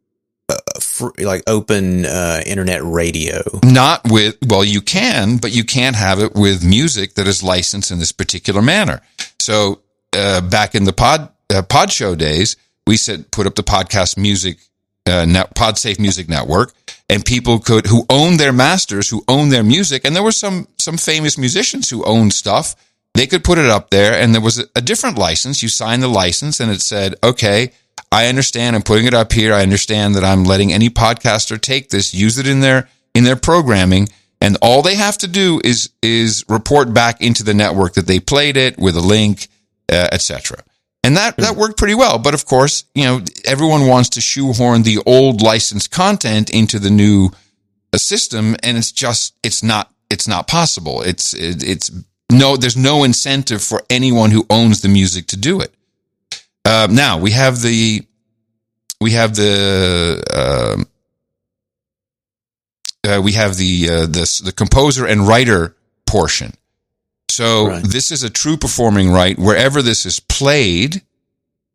open internet radio. Not with, you can, but you can't have it with music that is licensed in this particular manner. So back in the pod show days, we put up the podcast music PodSafe Music Network, and people who own their masters, who own their music, and there were some famous musicians who owned stuff. They could put it up there, and there was a different license. You sign the license, and it said, okay, I understand I'm putting it up here. I understand that I'm letting any podcaster take this, use it in their programming, and all they have to do is report back into the network that they played it with a link, etc. And that worked pretty well. But of course, everyone wants to shoehorn the old licensed content into the new system, and it's not possible. There's no incentive for anyone who owns the music to do it. Now we have the composer and writer portion. So This is a true performing right. Wherever this is played,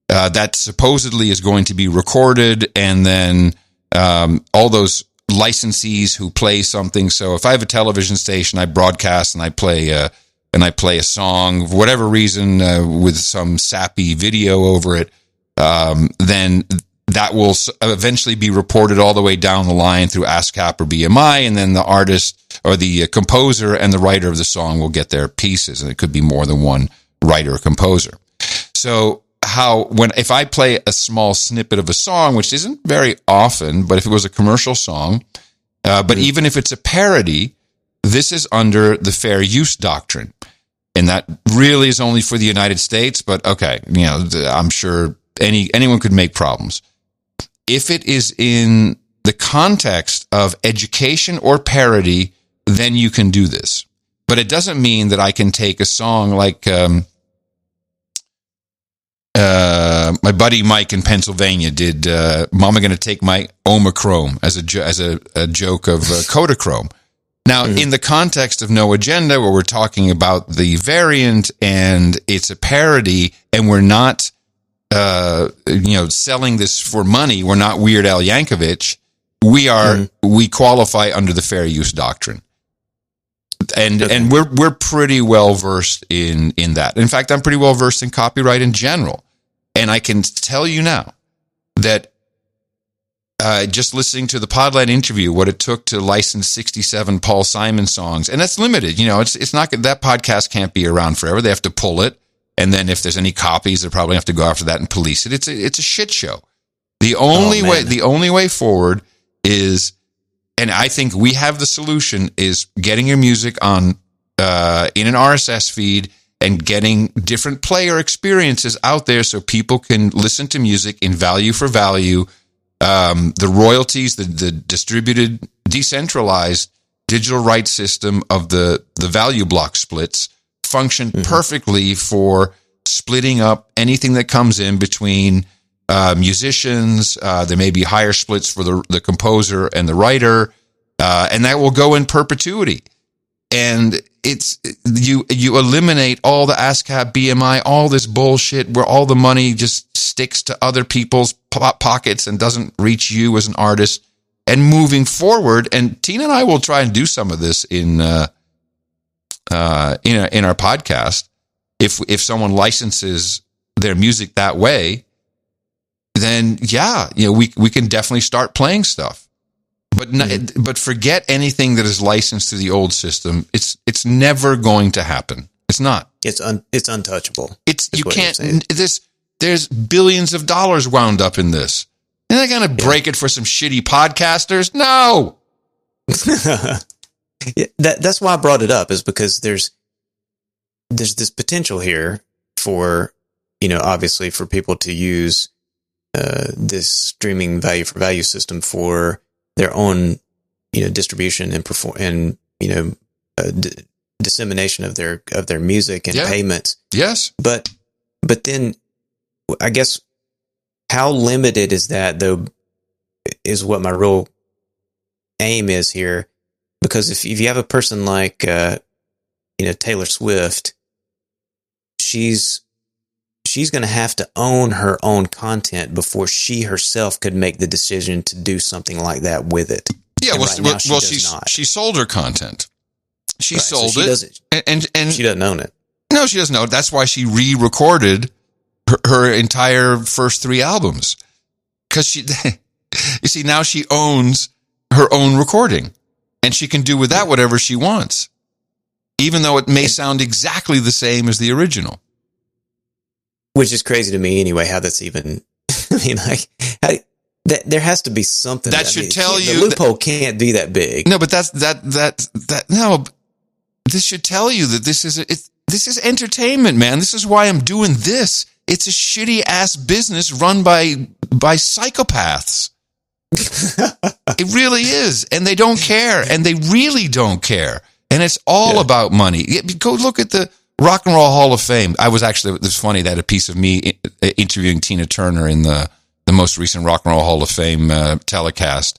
that supposedly is going to be recorded, and then all those licensees who play something. So if I have a television station, I broadcast and I play a song for whatever reason with some sappy video over it, then that will eventually be reported all the way down the line through ASCAP or BMI, and then the artist or the composer and the writer of the song will get their pieces, and it could be more than one writer or composer. So if I play a small snippet of a song, which isn't very often, but if it was a commercial song, but even if it's a parody, this is under the fair use doctrine. And that really is only for the United States, but okay, I'm sure anyone could make problems. If it is in the context of education or parody, then you can do this. But it doesn't mean that I can take a song like my buddy Mike in Pennsylvania did Mama Gonna Take My Omichrome as a joke of Kodachrome. Now, in the context of No Agenda, where we're talking about the variant and it's a parody and we're not selling this for money, we're not Weird Al Yankovic, we qualify under the fair use doctrine. And we're pretty well versed in that. In fact, I'm pretty well versed in copyright in general. And I can tell you now that just listening to the Podland interview, what it took to license 67 Paul Simon songs, and that's limited. It's not that podcast can't be around forever. They have to pull it, and then if there's any copies, they probably have to go after that and police it. It's a shit show. The only way forward is, and I think we have the solution, is getting your music on in an RSS feed and getting different player experiences out there so people can listen to music in value for value. The royalties, the distributed, decentralized digital rights system of the value block splits function perfectly for splitting up anything that comes in between musicians. There may be higher splits for the composer and the writer, and that will go in perpetuity. And it's you eliminate all the ASCAP, BMI, all this bullshit where all the money just sticks to other people's pockets and doesn't reach you as an artist. And moving forward, and Tina and I will try and do some of this in our podcast. If someone licenses their music that way, then we can definitely start playing stuff. But forget anything that is licensed to the old system. It's never going to happen. It's not. It's untouchable. You can't. There's billions of dollars wound up in this. And they're going to break it for some shitty podcasters? No. That's why I brought it up, is because there's this potential here for, obviously for people to use this streaming value for value system for their own, distribution and dissemination of their music and payments. Yes. But then I guess how limited is that, though, is what my real aim is here. Because if you have a person like, Taylor Swift, she's going to have to own her own content before she herself could make the decision to do something like that with it. Yeah, she sold her content. She sold it, and she doesn't own it. No, she doesn't own it. That's why she re-recorded her entire first 3 albums. Because you see, now she owns her own recording, and she can do with that whatever she wants, even though it may sound exactly the same as the original. Which is crazy to me anyway, how that's even, there has to be something. That should tell you. The loophole can't be that big. No, but this should tell you that this is entertainment, man. This is why I'm doing this. It's a shitty ass business run by psychopaths. It really is. And they don't care. And they really don't care. And it's all about money. Go look at the Rock and Roll Hall of Fame. It was funny that a piece of me interviewing Tina Turner in the most recent Rock and Roll Hall of Fame telecast.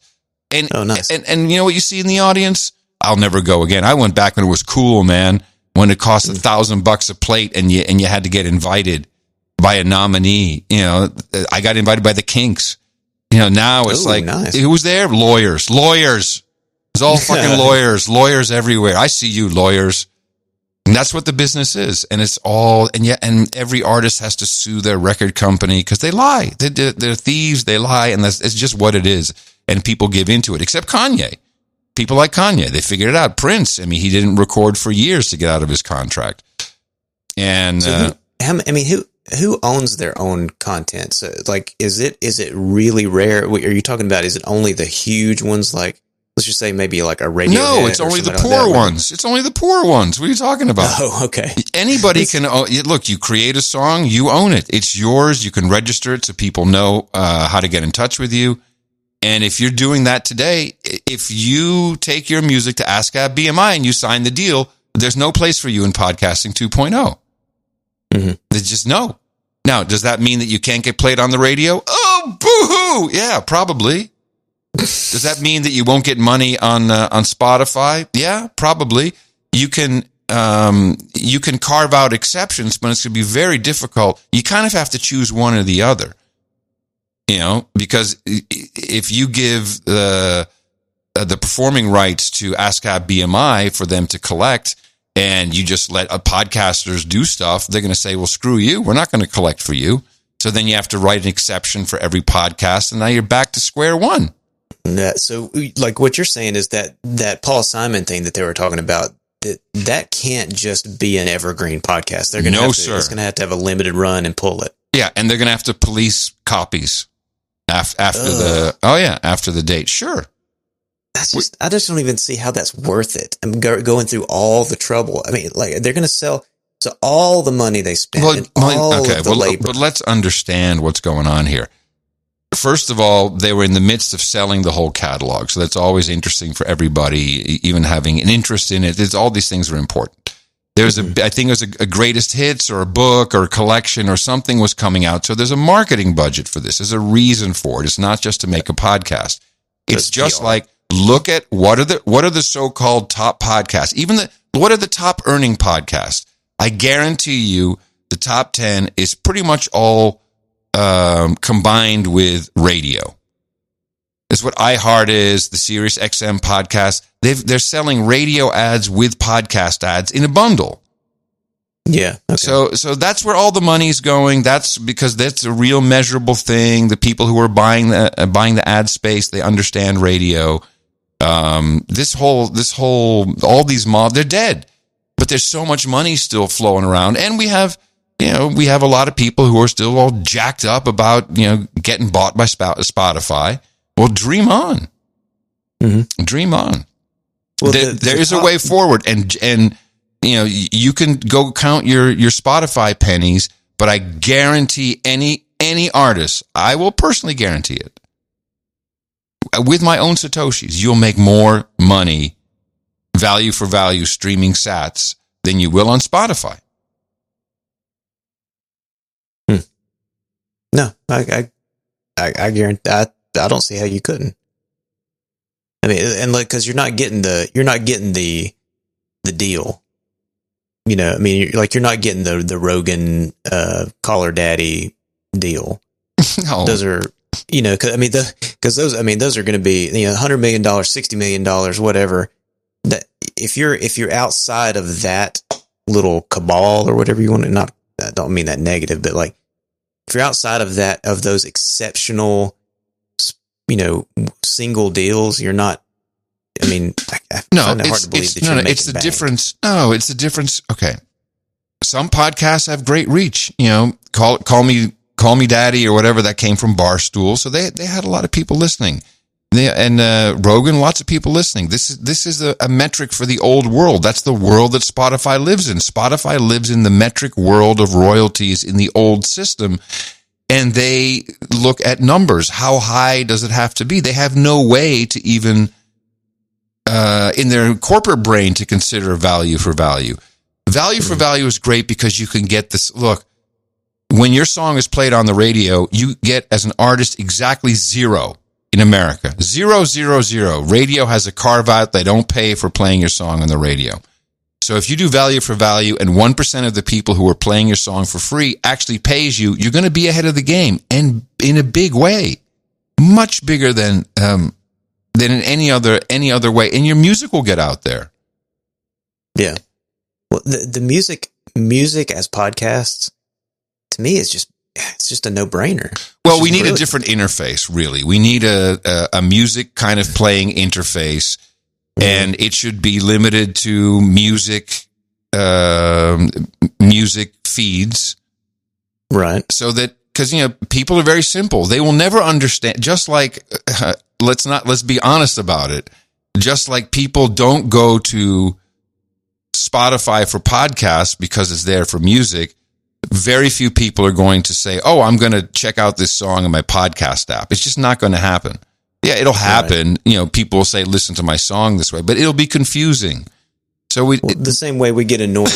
And, nice. And you know what you see in the audience? I'll never go again. I went back when it was cool, man, when it cost $1,000 a plate and you had to get invited by a nominee. I got invited by the Kinks. Now it's nice. Who was there? Lawyers. It's all fucking lawyers everywhere. I see you, lawyers. And that's what the business is. And it's all, and every artist has to sue their record company because they lie. They're thieves. They lie. And it's just what it is. And people give into it, except Kanye. People like Kanye, they figured it out. Prince, he didn't record for years to get out of his contract. And, who owns their own content? So, is it really rare? Are you talking about, is it only the huge ones? Like, let's just say maybe like a radio. No, it's only the poor ones. It's only the poor ones. What are you talking about? Oh, okay. Anybody can look. You create a song, you own it. It's yours. You can register it so people know how to get in touch with you. And if you're doing that today, if you take your music to ASCAP BMI and you sign the deal, there's no place for you in podcasting 2.0. There's just no. Now, does that mean that you can't get played on the radio? Oh, boo-hoo! Yeah, probably. Does that mean that you won't get money on Spotify? Yeah, probably. You can carve out exceptions, but it's going to be very difficult. You kind of have to choose one or the other. You know, because if you give the performing rights to ASCAP BMI for them to collect, and you just let podcasters do stuff, they're going to say, well, screw you. We're not going to collect for you. So then you have to write an exception for every podcast, and now you're back to square one. So, like, what you're saying is that Paul Simon thing that they were talking about, that can't just be an evergreen podcast. They're going to it's going to have a limited run and pull it. Yeah, and they're going to have to police copies after the date. Sure. I just don't even see how that's worth it. I'm going through all the trouble. I mean, like, they're going to sell all the money they spend, labor. But let's understand what's going on here. First of all, they were in the midst of selling the whole catalog, so that's always interesting for everybody, even having an interest in it. All these things are important. There's I think it was a greatest hits or a book or a collection or something was coming out. So there's a marketing budget for this. There's a reason for it. It's not just to make a podcast. It's just like, look at what are the so-called top podcasts, what are the top earning podcasts? I guarantee you the top 10 is pretty much all combined with radio. It's what iHeart is, the Sirius XM podcast. They're selling radio ads with podcast ads in a bundle. Yeah. Okay. So that's where all the money's going. That's because that's a real measurable thing. The people who are buying the ad space, they understand radio. All these models, they're dead, but there's so much money still flowing around. And we have a lot of people who are still all jacked up about, getting bought by Spotify. Well, dream on. Mm-hmm. Dream on. Well, there is a way forward, and you can go count your Spotify pennies, but I guarantee any artist, I will personally guarantee it, with my own Satoshis, you'll make more money, value for value, streaming sats than you will on Spotify. No, I guarantee. I don't see how you couldn't. I mean, and because you're not getting the deal. I mean, you're not getting the Rogan Caller Daddy deal. No, those are because those are going to be $100 million, $60 million, whatever. That if you're outside of that little cabal or whatever you want to, I don't mean that negative, but like if you're outside of those exceptional, single deals, you're not. I mean, I find it hard to believe that you're making it's the difference. No, it's the difference. Okay, some podcasts have great reach. Call me daddy or whatever, that came from Barstool, so they had a lot of people listening. Rogan, lots of people listening. This is a metric for the old world. That's the world that Spotify lives in. Spotify lives in the metric world of royalties in the old system. And they look at numbers. How high does it have to be? They have no way to even, in their corporate brain, to consider value for value. Value for value is great because you can get this. Look, when your song is played on the radio, you get, as an artist, exactly zero in America. 0, 0, 0. Radio has a carve out. They don't pay for playing your song on the radio. So if you do value for value and 1% of the people who are playing your song for free actually pays you, you're going to be ahead of the game, and in a big way, much bigger than in any other way. And your music will get out there. Yeah. Well, the music as podcasts, to me, it's just a no-brainer. Well, we need a different interface, really. We need a music kind of playing interface. And it should be limited to music feeds. Right. So that, because, people are very simple. They will never understand, just like, let's be honest about it. Just like people don't go to Spotify for podcasts because it's there for music, very few people are going to say, oh, I'm going to check out this song in my podcast app. It's just not going to happen. Yeah, it'll happen. Right. People will say, listen to my song this way, but it'll be confusing. So the same way we get annoyed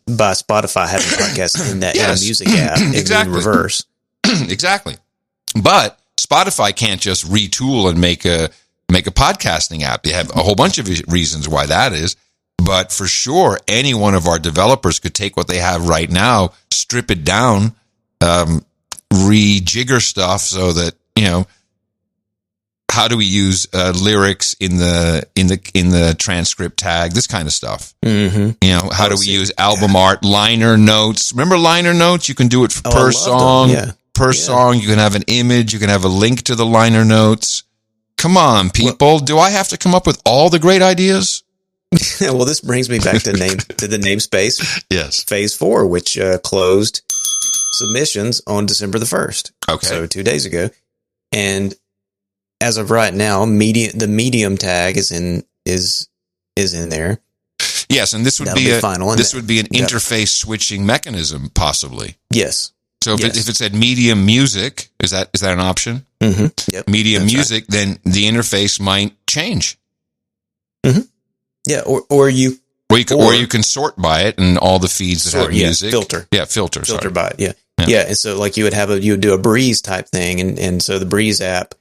by Spotify having podcasts in that music app. Exactly. In reverse. Exactly. But Spotify can't just retool and make a podcasting app. They have a whole bunch of reasons why that is. But for sure, any one of our developers could take what they have right now, strip it down, rejigger stuff so that, how do we use lyrics in the transcript tag, this kind of stuff. Mm-hmm. How do we use album art, liner notes? Remember liner notes? You can do it per song. Per song, you can have an image, you can have a link to the liner notes. Come on, people. Do I have to come up with all the great ideas? Well, this brings me back to the namespace. Yes. Phase 4, which closed submissions on December the 1st. Okay. So 2 days ago. And as of right now, the medium tag is in there. Yes, and this would That'll be an interface switching mechanism, possibly. Yes. So if it said medium music, is that an option? Mm-hmm. Yep. Medium music, then the interface might change. Mm-hmm. Yeah, or you can sort by it and all the feeds that have music. Filter Filter by it. Yeah. And so like you would do a Breeze type thing, and so the Breeze app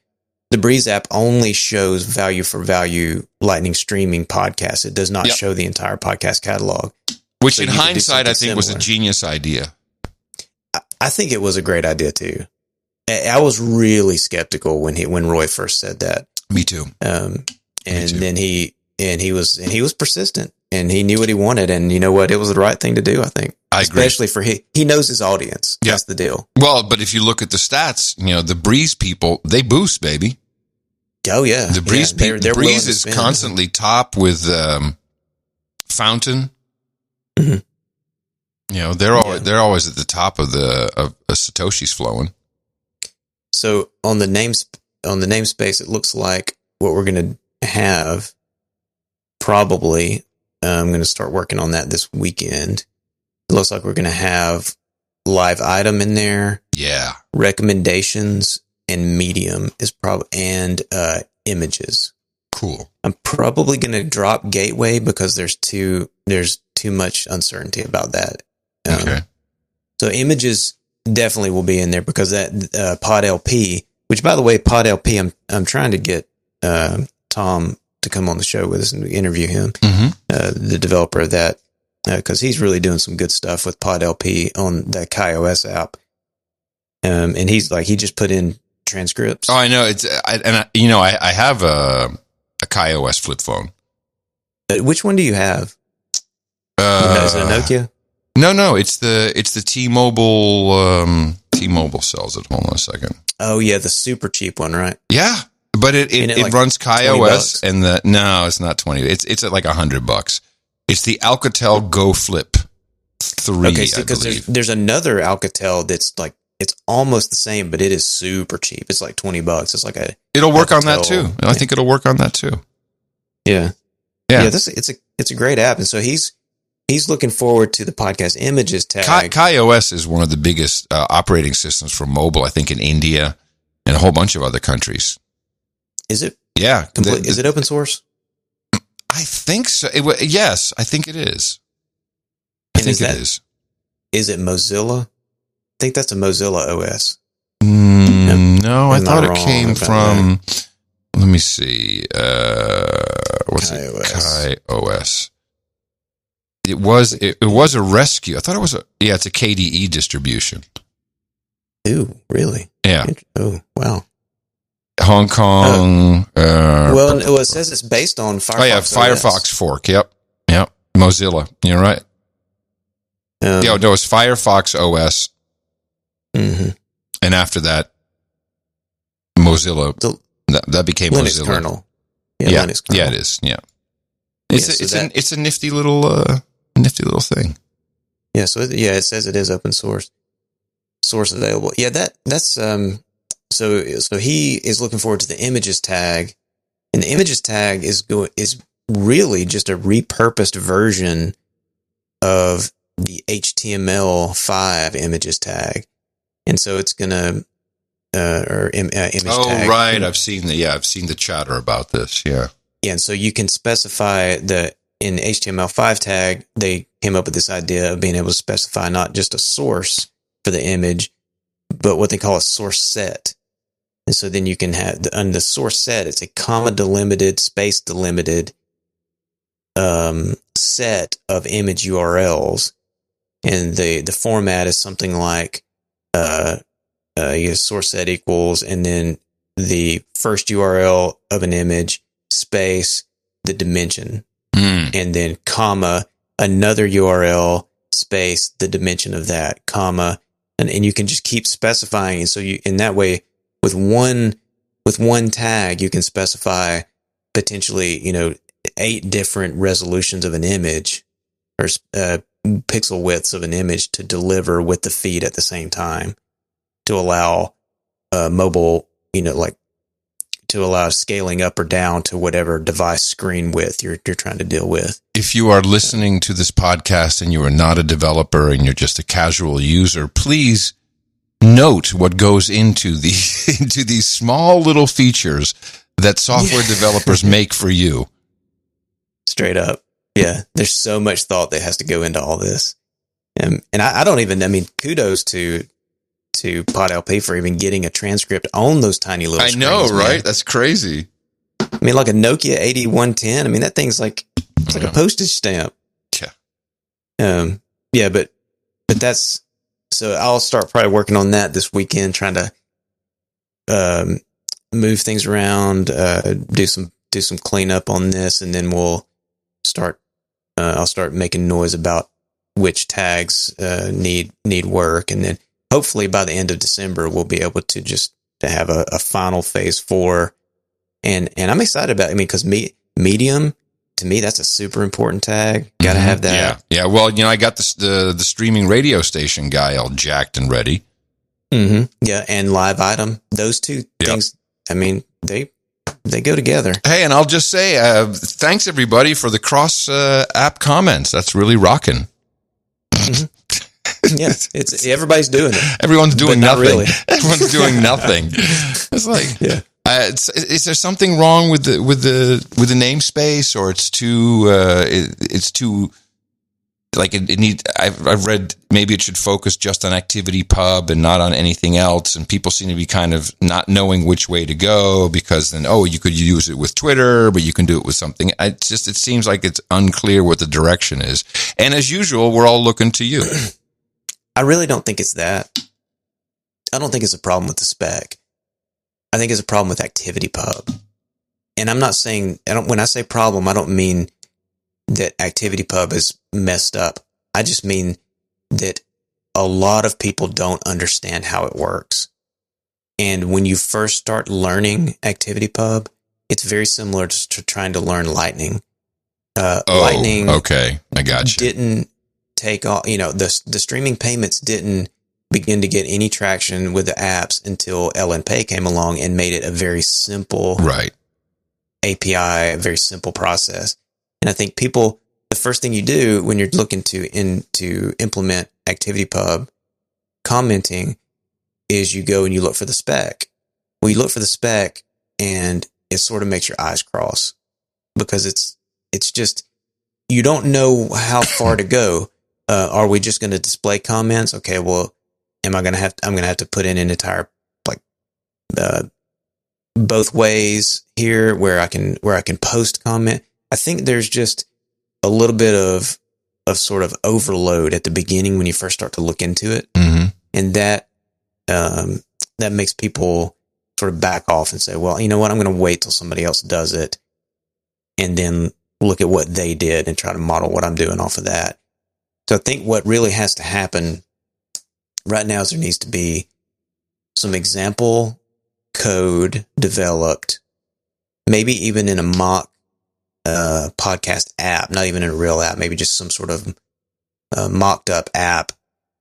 only shows value for value Lightning streaming podcasts. It does not show the entire podcast catalog. Which so in hindsight, I think was a genius idea. I think it was a great idea too. I was really skeptical when Roy first said that. Me too. Then he was persistent, and he knew what he wanted, and you know what? It was the right thing to do, I think. I agree. Especially for he knows his audience. That's the deal. Well, but if you look at the stats, the Breeze people, they boost, baby. Oh yeah. The Breeze people, the Breeze is constantly top with Fountain. Mm-hmm. They're always at the top of the Satoshi's flowing. So on the namespace, it looks like what we're going to have probably. I'm going to start working on that this weekend. It looks like we're going to have live item in there. Yeah. Recommendations and medium is and images. Cool. I'm probably going to drop gateway because there's too much uncertainty about that. Okay. So images definitely will be in there because that pod LP, which by the way, pod LP, I'm trying to get Tom to come on the show with us and interview him, the developer of that, because he's really doing some good stuff with pod LP on that KaiOS app. And he just put in transcripts. Oh, I know. I have a KaiOS flip phone. Which one do you have? Is it a Nokia? No, it's the T-Mobile. T-Mobile sells it. Hold on a second. Oh yeah, the super cheap one, right? Yeah, but it runs KaiOS and it's not 20. It's at like $100. It's the Alcatel Go Flip 3. Okay, because there's another Alcatel that's like it's almost the same, but it is super cheap. It's like $20. It's like it'll work on that too. I think it'll work on that too. Yeah. It's a great app, and so he's looking forward to the podcast images tag. KaiOS is one of the biggest operating systems for mobile, I think, in India and a whole bunch of other countries. Is it? Yeah. Is it open source? I think so. Yes, I think it is. I think it is. Is it Mozilla? I think that's a Mozilla OS. No, I thought it came from... Let me see. What's it? KaiOS. It was a rescue. I thought it was it's a KDE distribution. Ooh, really? Yeah. Oh, wow. Hong Kong. It says it's based on Firefox. Oh yeah, Firefox OS. Fork. Yep. Mozilla. You're right. No, it's Firefox OS. Mm-hmm. And after that, Mozilla. That became Linux Mozilla kernel. Yeah, Linux kernel. Yeah, it is. Yeah. It's a nifty little thing. Yeah, so it says it is open source available. Yeah, that's so he is looking forward to the images tag, and the images tag is really just a repurposed version of the HTML5 images tag, and so it's gonna image Oh, tag. right. I've seen the chatter about this. Yeah. Yeah, and so you can specify in HTML5 tag, they came up with this idea of being able to specify not just a source for the image, but what they call a source set. And so then you can have on the source set, it's a comma delimited, space delimited set of image URLs. And the format is something like source set equals, and then the first URL of an image, space, the dimension, and then comma, another URL, space, the dimension of that, comma, and you can just keep specifying. And so in that way, with one tag, you can specify potentially, 8 different resolutions of an image or pixel widths of an image to deliver with the feed at the same time to allow mobile, to allow scaling up or down to whatever device screen width you're trying to deal with. If you are listening to this podcast and you are not a developer and you're just a casual user, please note what goes into these small little features that software developers make for you. Straight up. Yeah. There's so much thought that has to go into all this. And I don't even, kudos to PodLP for even getting a transcript on those tiny little screens. I know, right? Man. That's crazy. Like a Nokia 8110. That thing's like a postage stamp. Yeah. Yeah, but that's, so I'll start probably working on that this weekend, trying to move things around, do some cleanup on this, and then I'll start making noise about which tags need work, and then hopefully by the end of December we'll be able to have a final phase 4, and I'm excited about it. Because medium, to me, that's a super important tag. Got to have that. Yeah. Well, I got the streaming radio station guy all jacked and ready. Mm-hmm. Yeah, and live item. Those two things. They go together. Hey, and I'll just say thanks everybody for the cross app comments. That's really rocking. Mm-hmm. Yeah, it's everybody's doing it. Everyone's doing nothing. Really. Everyone's doing nothing. It's like, yeah. Is there something wrong with the namespace, or it's too like it needs? I've read maybe it should focus just on ActivityPub and not on anything else, and people seem to be kind of not knowing which way to go, because then you could use it with Twitter, but you can do it with something. It seems like it's unclear what the direction is, and as usual, we're all looking to you. I really don't think it's that. I don't think it's a problem with the spec. I think it's a problem with ActivityPub. And I'm not saying, when I say problem, I don't mean that ActivityPub is messed up. I just mean that a lot of people don't understand how it works. And when you first start learning ActivityPub, it's very similar to trying to learn Lightning. Lightning. Okay. I got you. Didn't take off, the streaming payments didn't begin to get any traction with the apps until LNPay came along and made it a very simple API, a very simple process. And I think the first thing you do when you're looking to implement ActivityPub commenting is you go and you look for the spec. Well, you look for the spec and it sort of makes your eyes cross, because it's just, you don't know how far to go. Are we just going to display comments? Okay, well, I'm going to have to put in an entire, both ways here where I can post comment. I think there's just a little bit of sort of overload at the beginning when you first start to look into it. Mm-hmm. And that makes people sort of back off and say, well, you know what? I'm going to wait till somebody else does it and then look at what they did and try to model what I'm doing off of that. So I think what really has to happen right now is there needs to be some example code developed, maybe even in a mock podcast app, not even in a real app, maybe just some sort of mocked up app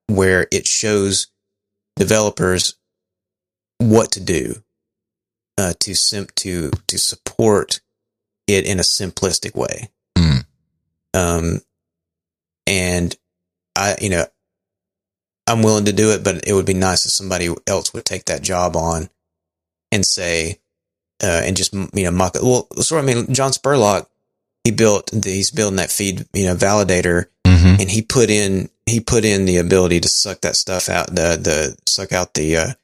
where it shows developers what to do to support it in a simplistic way. And I'm willing to do it, but it would be nice if somebody else would take that job on and say, and just, mock it. Well, John Spurlock, he's building that feed, validator, and he put in the ability to suck that stuff out, suck out the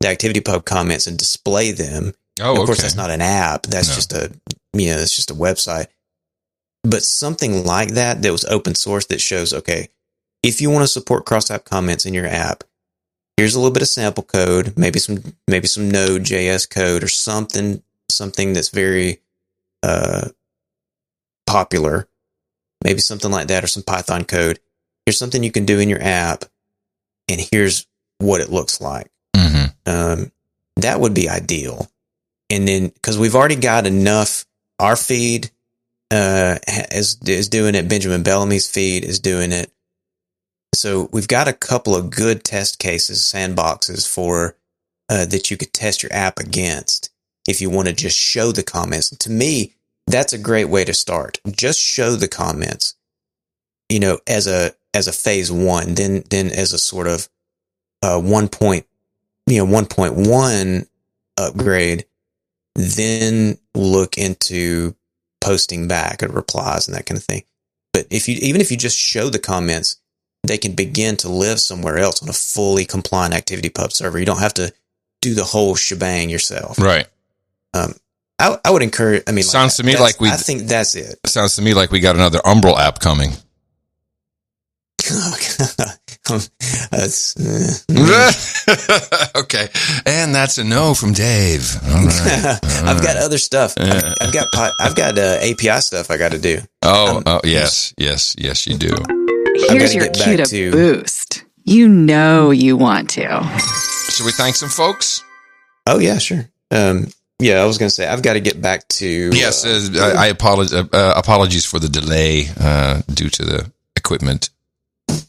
ActivityPub comments and display them. Oh, of course, that's not an app. That's just it's just a website. But something like that was open source that shows, okay, if you want to support cross-app comments in your app, here's a little bit of sample code, maybe some Node.js code or something that's very popular, maybe something like that, or some Python code. Here's something you can do in your app, and here's what it looks like. That would be ideal. And then, because we've already got enough, our feed is doing it. Benjamin Bellamy's feed is doing it. So we've got a couple of good test cases, sandboxes for that you could test your app against if you want to just show the comments. To me, that's a great way to start. Just show the comments, as a phase one, then as a sort of 1.1 upgrade, then look into posting back and replies and that kind of thing. But even if you just show the comments, they can begin to live somewhere else on a fully compliant ActivityPub server. You don't have to do the whole shebang yourself. Right. I would encourage, sounds to me like I think that's it. Sounds to me like we got another Umbrel app coming. Okay. And that's a no from Dave. All right. I've got other stuff. I've got API stuff I got to do. Yes, you do. Here's your cue to boost. You know you want to. Should we thank some folks? Oh, yeah, sure. I was going to say, I've got to get back to... Yes, I apologize. Apologies for the delay due to the equipment.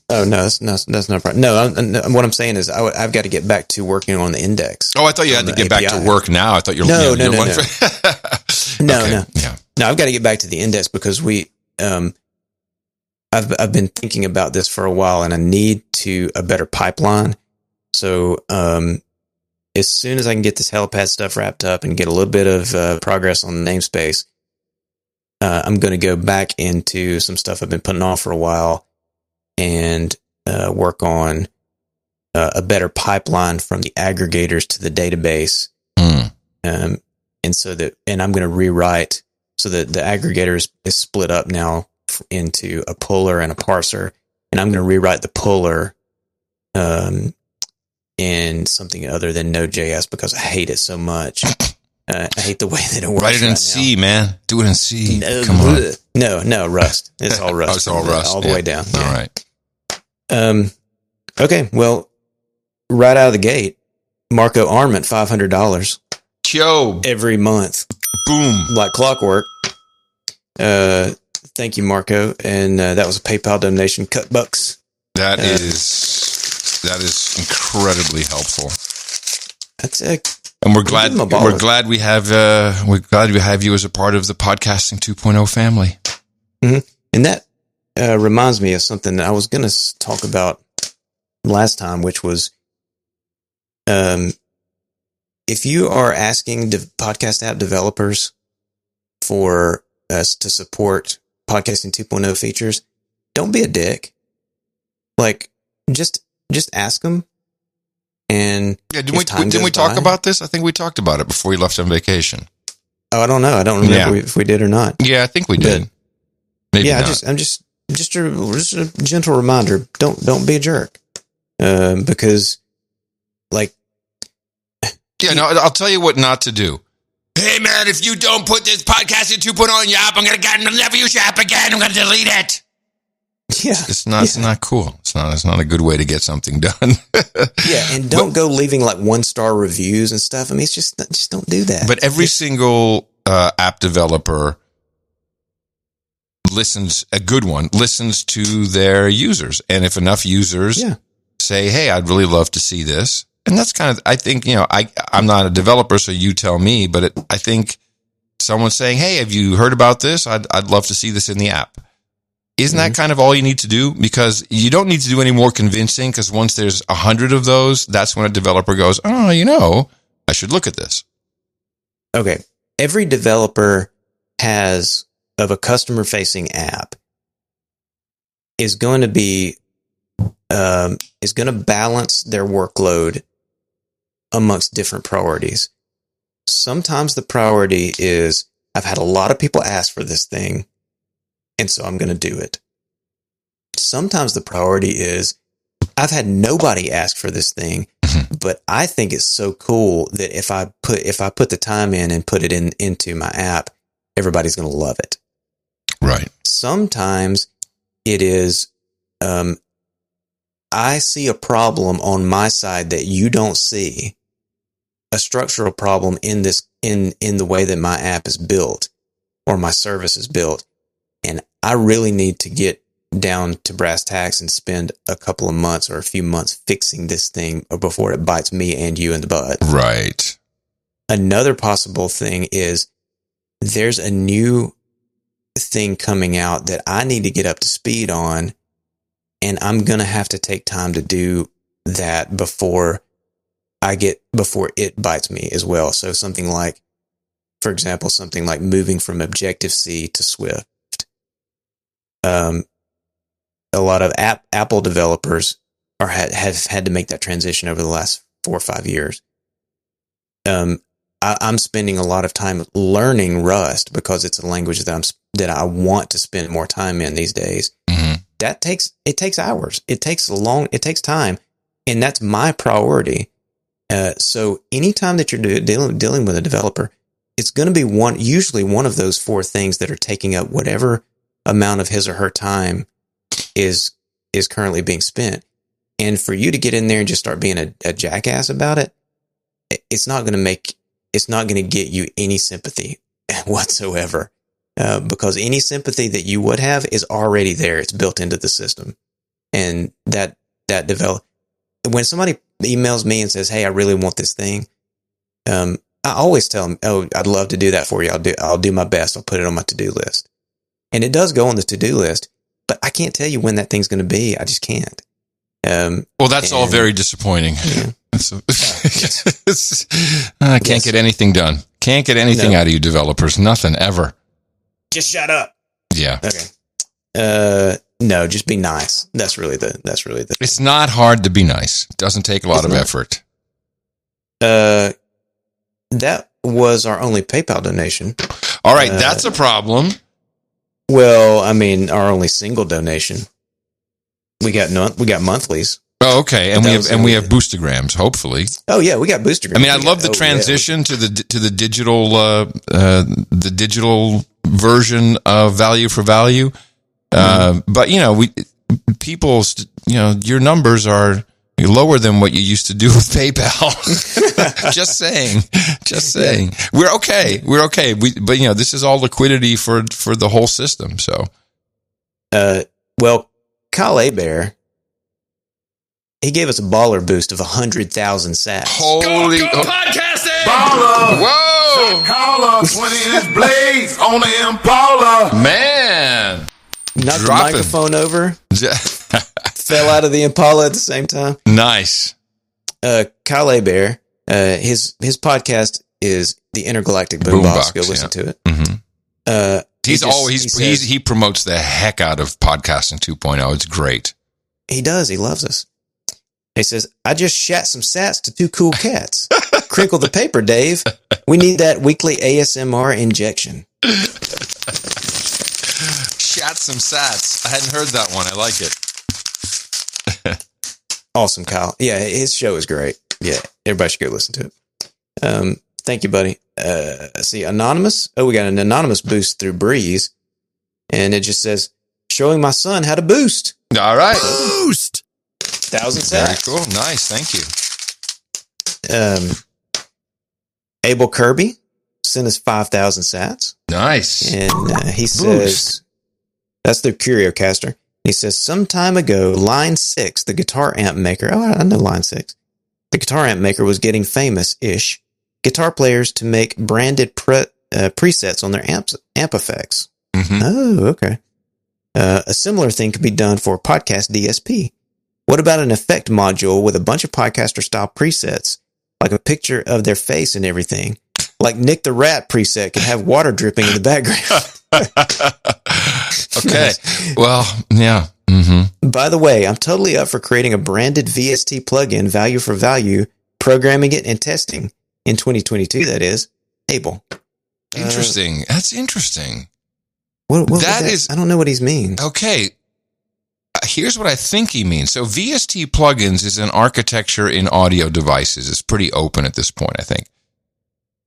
Oh, no, that's not a problem. No, what I'm saying is I've got to get back to working on the index. Oh, I thought you had to get back to work now. I thought you were... No. No, I've got to get back to the index because I've been thinking about this for a while, and I need a better pipeline. So as soon as I can get this Helipad stuff wrapped up and get a little bit of progress on the namespace, I'm going to go back into some stuff I've been putting off for a while and work on a better pipeline from the aggregators to the database. And I'm going to rewrite so that the aggregator is split up now into a puller and a parser, and I'm going to rewrite the puller in something other than Node.js because I hate it so much. I hate the way that it works. Write it in C, man. Do it in C. Come on. No, Rust. It's all Rust. It's all Rust. All the way down. All right. Okay. Well, right out of the gate, Marco Arment, $500. Yo. Every month. Boom. Like clockwork. Thank you, Marco. And that was a PayPal donation. Cut bucks. That is incredibly helpful. That's it. And we're glad we have you as a part of the Podcasting 2.0 family. Mm-hmm. And that reminds me of something that I was going to talk about last time, which was if you are asking podcast app developers for us to support Podcasting 2.0 features, don't be a dick. Like, just ask them. And didn't we talk about this? I think we talked about it before we left on vacation. Oh, I don't know. I don't remember if we did or not. Yeah, I think we did. Maybe not. I'm just a gentle reminder. Don't be a jerk. Because like, I'll tell you what not to do. Hey man, if you don't put this Podcasting 2.0 in your app, I'm never use your app again. I'm going to delete it. Yeah, it's not cool. It's not a good way to get something done. Yeah, and don't go leaving like 1-star reviews and stuff. I mean, it's just don't do that. But every single app developer listens to their users, and if enough users say, "Hey, I'd really love to see this," and that's kind of, I think, I'm not a developer, so you tell me, but I think someone saying, "Hey, have you heard about this? I'd love to see this in the app." Isn't that kind of all you need to do? Because you don't need to do any more convincing, because once there's 100 of those, that's when a developer goes, oh, I should look at this. Okay. Every developer of a customer-facing app is going to balance their workload amongst different priorities. Sometimes the priority is, I've had a lot of people ask for this thing, and so I'm going to do it. Sometimes the priority is, I've had nobody ask for this thing, but I think it's so cool that if I put the time in and put it into my app, everybody's going to love it. Right. Sometimes it is, I see a problem on my side that you don't see, a structural problem in the way that my app is built or my service is built. And I really need to get down to brass tacks and spend a couple of months or a few months fixing this thing before it bites me and you in the butt. Right. Another possible thing is there's a new thing coming out that I need to get up to speed on, and I'm going to have to take time to do that before it bites me as well. So something like, for example, something like moving from Objective-C to Swift. A lot of Apple developers have had to make that transition over the last 4 or 5 years. I'm spending a lot of time learning Rust because it's a language that I want to spend more time in these days. Mm-hmm. It takes hours. It takes time, and that's my priority. So anytime that you're dealing with a developer, it's going to be usually one of those 4 things that are taking up whatever amount of his or her time is currently being spent. And for you to get in there and just start being a jackass about it, it's not going to get you any sympathy whatsoever. Because any sympathy that you would have is already there. It's built into the system. And when somebody emails me and says, "Hey, I really want this thing," I always tell them, "Oh, I'd love to do that for you. I'll do my best. I'll put it on my to-do list." And it does go on the to-do list, but I can't tell you when that thing's going to be. I just can't. Well, that's all very disappointing. Yeah. I can't get anything done. Can't get anything out of you developers. Nothing ever. Just shut up. Yeah. Okay. No, just be nice. That's really the. It's not hard to be nice. It doesn't take a lot of effort. That was our only PayPal donation. All right, that's a problem. Well, I mean, our only single donation. We got monthlies. Oh, okay, and we have Boostagrams. Hopefully. Oh yeah, we got Boostagrams. I mean, I love the transition to the digital version of value for value. But people, your numbers are lower than what you used to do with PayPal. Just saying. Yeah. We're okay. But this is all liquidity for the whole system. So, well, Kyle Abear, he gave us a baller boost of 100,000 sats. Holy go podcasting! Baller! Whoa! Caller, 20-inch blades on the Impala. Man! Knocked the microphone over. Fell out of the Impala at the same time. Nice. Kyle Abear, his podcast is the Intergalactic Boombox. Go listen to it. Mm-hmm. He promotes the heck out of Podcasting 2.0. It's great. He does. He loves us. He says, "I just shat some sats to 2 cool cats. Crinkle the paper, Dave. We need that weekly ASMR injection." Shat some sats. I hadn't heard that one. I like it. Awesome, Kyle. Yeah, his show is great. Yeah, everybody should go listen to it. Thank you, buddy. Let's see, Anonymous. Oh, we got an anonymous boost through Breeze. And it just says, "Showing my son how to boost." All right. Boost! 1,000 sats. Very cool. Nice. Thank you. Abel Kirby sent us 5,000 sats. Nice. And he says, that's the CurioCaster. He says, "Some time ago, Line 6, the guitar amp maker." Oh, I know Line 6. The guitar amp maker was getting famous-ish guitar players to make branded presets on their amp effects. Mm-hmm. Oh, okay. A similar thing could be done for podcast DSP. What about an effect module with a bunch of podcaster-style presets, like a picture of their face and everything? Like Nick the Rat preset could have water dripping in the background. Okay. Well, yeah. Mm-hmm. By the way, I'm totally up for creating a branded VST plugin, value for value, programming it and testing in 2022. That is Abel. Interesting. That's interesting. What that is? I don't know what he's mean. Okay. Here's what I think he means. So VST plugins is an architecture in audio devices. It's pretty open at this point, I think.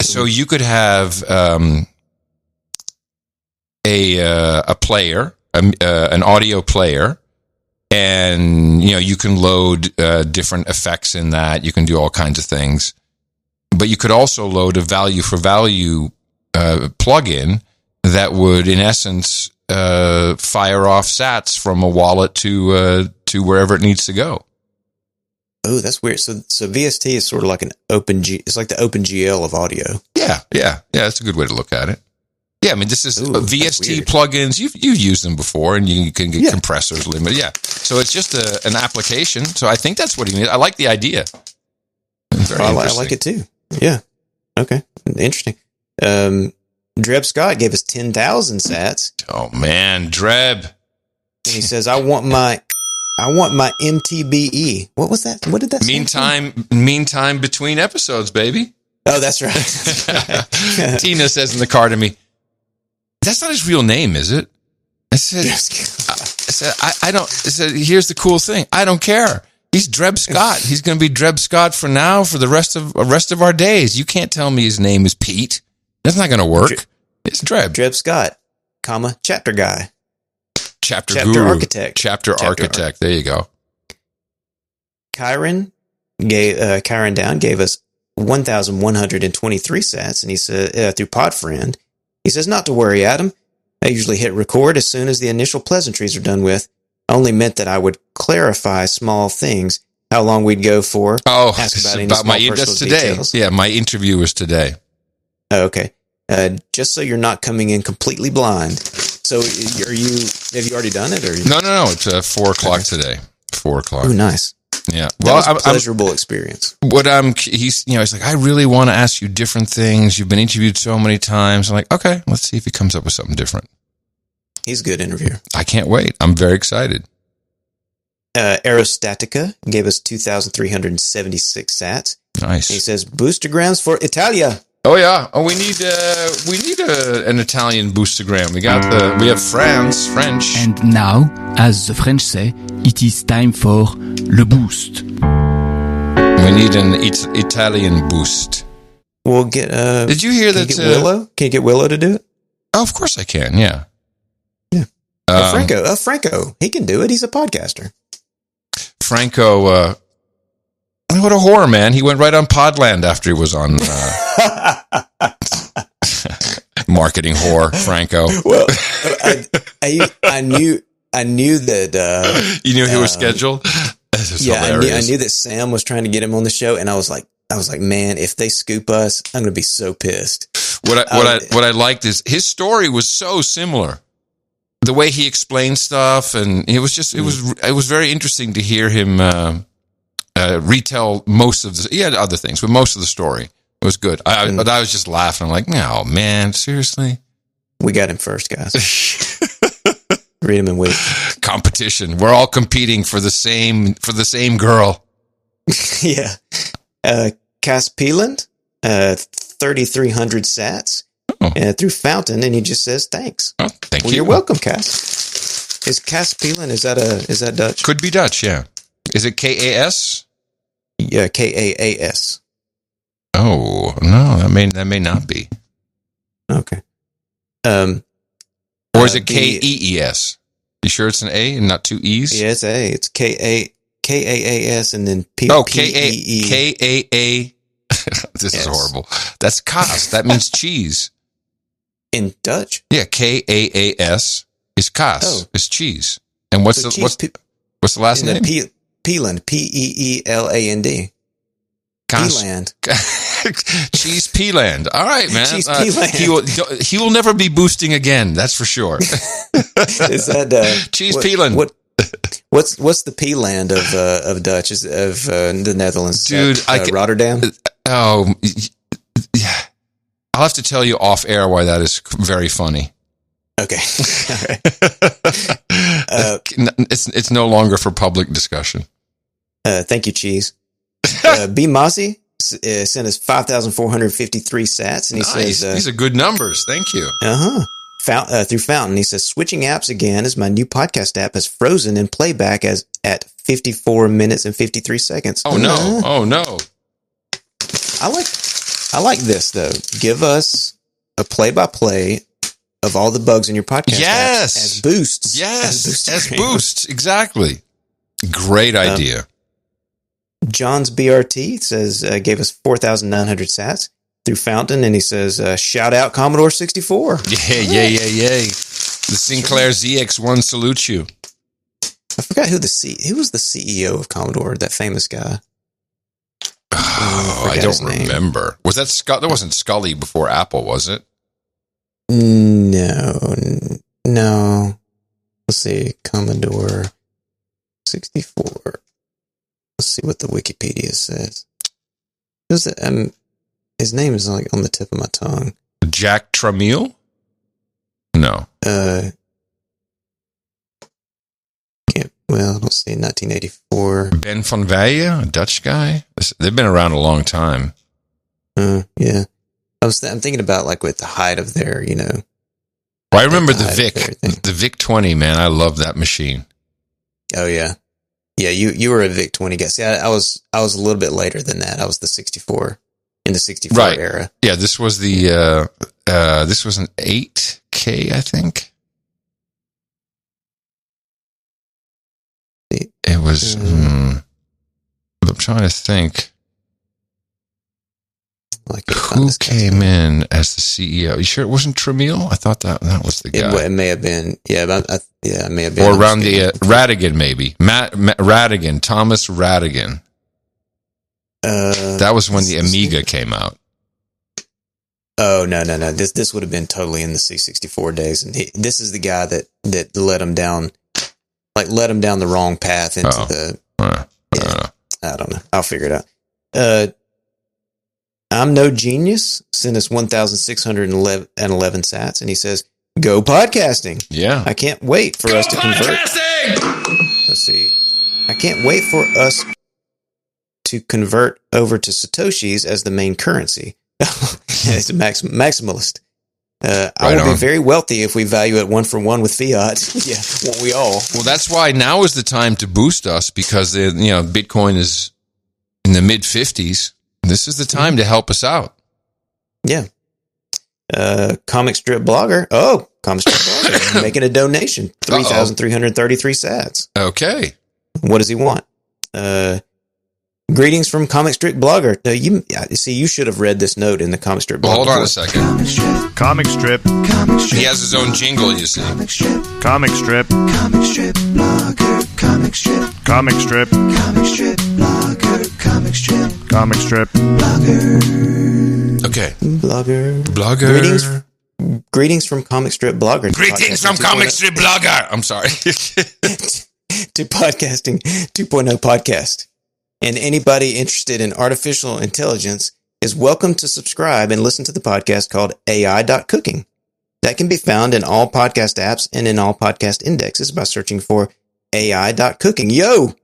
So you could have a player, an audio player, and you can load different effects in that. You can do all kinds of things, but you could also load a value for value plugin that would, in essence, fire off sats from a wallet to wherever it needs to go. Oh, that's weird. So VST is sort of like it's like the OpenGL of audio. Yeah. That's a good way to look at it. Yeah, I mean, this is VST plugins. You've used them before, and you can get compressors limited. Yeah, so it's just an application. So I think that's what he means. I like the idea. I like it too. Yeah. Okay. Interesting. Dreb Scott gave us 10,000 sats. Oh man, Dreb. And he says, I want my MTBE. What was that? What did that meantime between episodes, baby. Oh, that's right. Tina says in the car to me, that's not his real name, is it? I said, here's the cool thing. I don't care. He's Dreb Scott. He's going to be Dreb Scott for now, for the rest of our days. You can't tell me his name is Pete. That's not going to work. It's Dreb. Dreb Scott, chapter guy. Chapter guru. Architect. Chapter architect. There you go. Kyron Down gave us 1,123 sats, and he said, through Podfriend, he says, not to worry, Adam. I usually hit record as soon as the initial pleasantries are done with. I only meant that I would clarify small things, how long we'd go for. Oh, ask about my that's today. Details. Yeah, my interview was today. Oh, okay. Just so you're not coming in completely blind. So have you already done it? Or No. It's 4:00 today. 4:00. Oh, nice. Yeah. Well, that was a pleasurable experience. He's like, I really want to ask you different things. You've been interviewed so many times. I'm like, okay, let's see if he comes up with something different. He's a good interviewer. I can't wait. I'm very excited. Aerostatica gave us 2,376 sats. Nice. He says, Boostagrams for Italia. Oh yeah. Oh, we need an Italian boostagram. We have French. And now, as the French say, it is time for le boost. We need an Italian boost. We'll get. Did you hear that? Willow? Can you get Willow to do it? Oh, of course I can. Yeah. Yeah. Franco. He can do it. He's a podcaster. Franco. What a horror, man. He went right on Podland after he was on marketing whore, Franco. Well, I knew that you knew he was scheduled? I knew that Sam was trying to get him on the show, and I was like, man, if they scoop us, I'm going to be so pissed. What I liked is his story was so similar. The way he explained stuff, and it was very interesting to hear him retell most of he had other things, but most of the story. It was good. But I was just laughing. I'm like, no, man, seriously? We got him first, guys. Read him and wait. Competition. We're all competing for the same girl. Yeah. Cass Peeland, 3,300 sats through Fountain, and he just says thanks. Oh, thank you. You're welcome, Cass. Is Cass Peeland, is that Dutch? Could be Dutch, yeah. Is it KAS? Yeah, KAAS. Oh no, that may not be. Okay. Or is it KEES? You sure it's an A and not two E's? Yeah, it's A. It's KAAS and then P. Oh, KAA. This is horrible. That's Kaas. That means cheese. In Dutch? Yeah, KAAS is Kaas. Oh. It's cheese. And what's the last name? Peeland. Peeland. Peeland. Cheese Pealand. All right, man. Cheese Pealand. He will never be boosting again. That's for sure. Is that Cheese Pealand? What's the Pealand of Dutch? Is of the Netherlands? Dude, Rotterdam. Oh, yeah. I'll have to tell you off air why that is very funny. Okay. All right. It's no longer for public discussion. Thank you, Cheese. B. Mozzie sent us 5,453 sats, and he says these are good numbers. Thank you. Through Fountain, he says switching apps again as my new podcast app has frozen in playback at 54 minutes and 53 seconds. Oh no! Oh no! I like this though. Give us a play-by-play of all the bugs in your podcast app as boosts. Yes, as boosts. Exactly. Great idea. John's BRT says gave us 4,900 sats through Fountain, and he says shout out Commodore 64. Yay! The Sinclair ZX1 salutes you. I forgot who was the CEO of Commodore, that famous guy. I don't remember. Was that That wasn't Scully before Apple, was it? No. Let's see, Commodore 64. Let's see what the Wikipedia says. His name is like on the tip of my tongue. Jack Tramiel? No. Let's see, 1984. Ben van Weijen, a Dutch guy. They've been around a long time. Yeah. I'm thinking about like with the height of their, Well, I remember the VIC 20, man. I love that machine. Oh yeah. Yeah, you were a VIC 20 guy. See, I was a little bit later than that. I was the 64 in the 64 era. Yeah, this was the this was an 8K, I think. It was. I'm trying to think. Who came in as the CEO? You sure it wasn't Tramiel? I thought that was the guy. It may have been. Yeah, it may have been. Or around the Radigan, maybe. Radigan, Thomas Radigan. That was when the Amiga came out. Oh no! This would have been totally in the C64 days, and this is the guy that led him down the wrong path into I don't know. I'll figure it out. I'm No Genius sent us 1,611 sats, and he says, "Go podcasting." Yeah, I can't wait for us to convert. Let's see. I can't wait for us to convert over to Satoshis as the main currency. It's a maximalist. I will be very wealthy if we value it 1-for-1 with fiat. Yeah, won't we all? Well, that's why now is the time to boost us, because Bitcoin is in the mid 50s. This is the time to help us out. Yeah. Comic strip blogger. Oh, comic strip blogger making a donation. 3,333 sats. Okay. What does he want? Greetings from Comic Strip Blogger. You should have read this note in the Comic Strip Blogger. Well, hold on a second. Comic Strip. He has his own jingle, you see. Comic Strip. Comic Strip Blogger. Comic Strip. Comic Strip. Comic Strip Blogger. Comic Strip. Comic Strip. Blogger. Okay. Blogger. Greetings from Comic Strip Blogger. Greetings from Comic Strip Blogger. I'm sorry. To Podcasting 2.0 podcast. And anybody interested in artificial intelligence is welcome to subscribe and listen to the podcast called AI.Cooking. That can be found in all podcast apps and in all podcast indexes by searching for AI.Cooking. Yo!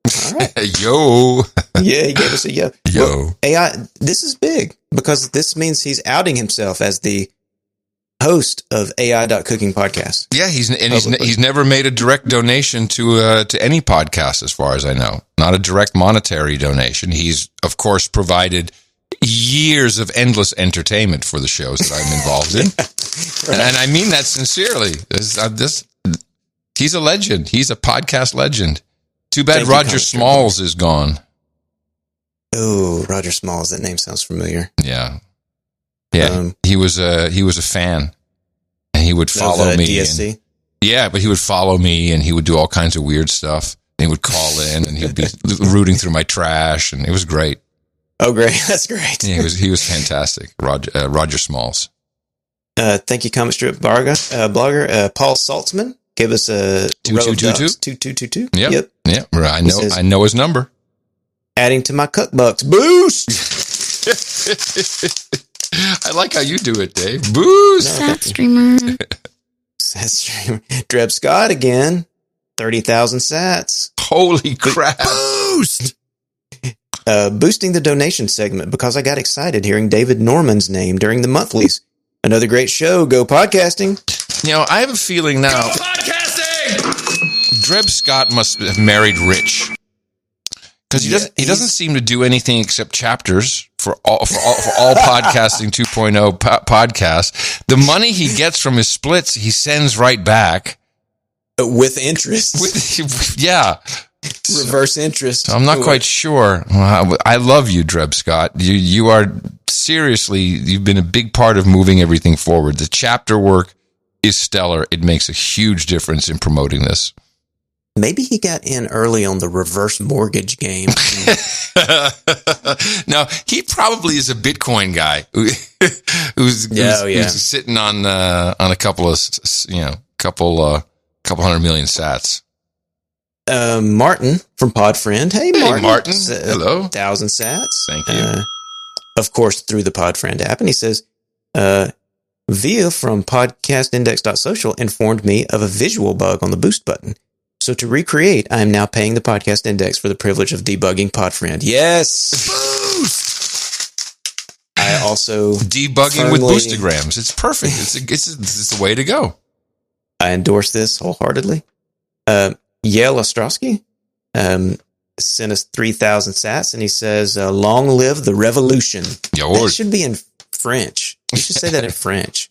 All right. Yo! Yeah, he gave us a yo. Yo. Well, AI, this is big because this means he's outing himself as the host of AI.Cooking podcast. Yeah, he's never made a direct donation to any podcast, as far as I know. Not a direct monetary donation. He's, of course, provided years of endless entertainment for the shows that I'm involved in. Right. And I mean that sincerely. He's a legend. He's a podcast legend. Too bad Roger Smalls is gone. Oh, Roger Smalls. That name sounds familiar. Yeah. Yeah, he was a fan, and he would follow me. DSC? But he would follow me, and he would do all kinds of weird stuff. And he would call in, and he'd be rooting through my trash, and it was great. Oh, great. That's great. Yeah, he was fantastic. Roger Smalls. Thank you, comic strip blogger. Paul Saltzman gave us a 2222. Yep. I know his number. Adding to my cookbooks. Boost! I like how you do it, Dave. Boost! Sad streamer. Sad streamer. Dreb Scott again. 30,000 sats. Holy crap. Boost! Boosting the donation segment because I got excited hearing David Norman's name during the monthlies. Another great show. Go podcasting. I have a feeling now. Go podcasting! Dreb Scott must have married rich. Because he doesn't seem to do anything except chapters for all podcasting 2.0 podcasts. The money he gets from his splits, he sends right back with interest. Reverse interest. I'm not quite sure. I love you, Dreb Scott. You are seriously. You've been a big part of moving everything forward. The chapter work is stellar. It makes a huge difference in promoting this. Maybe he got in early on the reverse mortgage game. No, he probably is a Bitcoin guy who's sitting on a couple of couple 100 million sats. Martin from Podfriend. Hey, Martin. Hello. 1,000 sats. Thank you. Of course, through the Podfriend app, and he says, Via from podcastindex.social informed me of a visual bug on the boost button. So to recreate, I am now paying the Podcast Index for the privilege of debugging Podfriend. Yes! Boost! I also debugging with Boostagrams. It's perfect. It's the way to go. I endorse this wholeheartedly. Yael Ostrowski sent us 3,000 sats, and he says, long live the revolution. That should be in French. You should say that in French.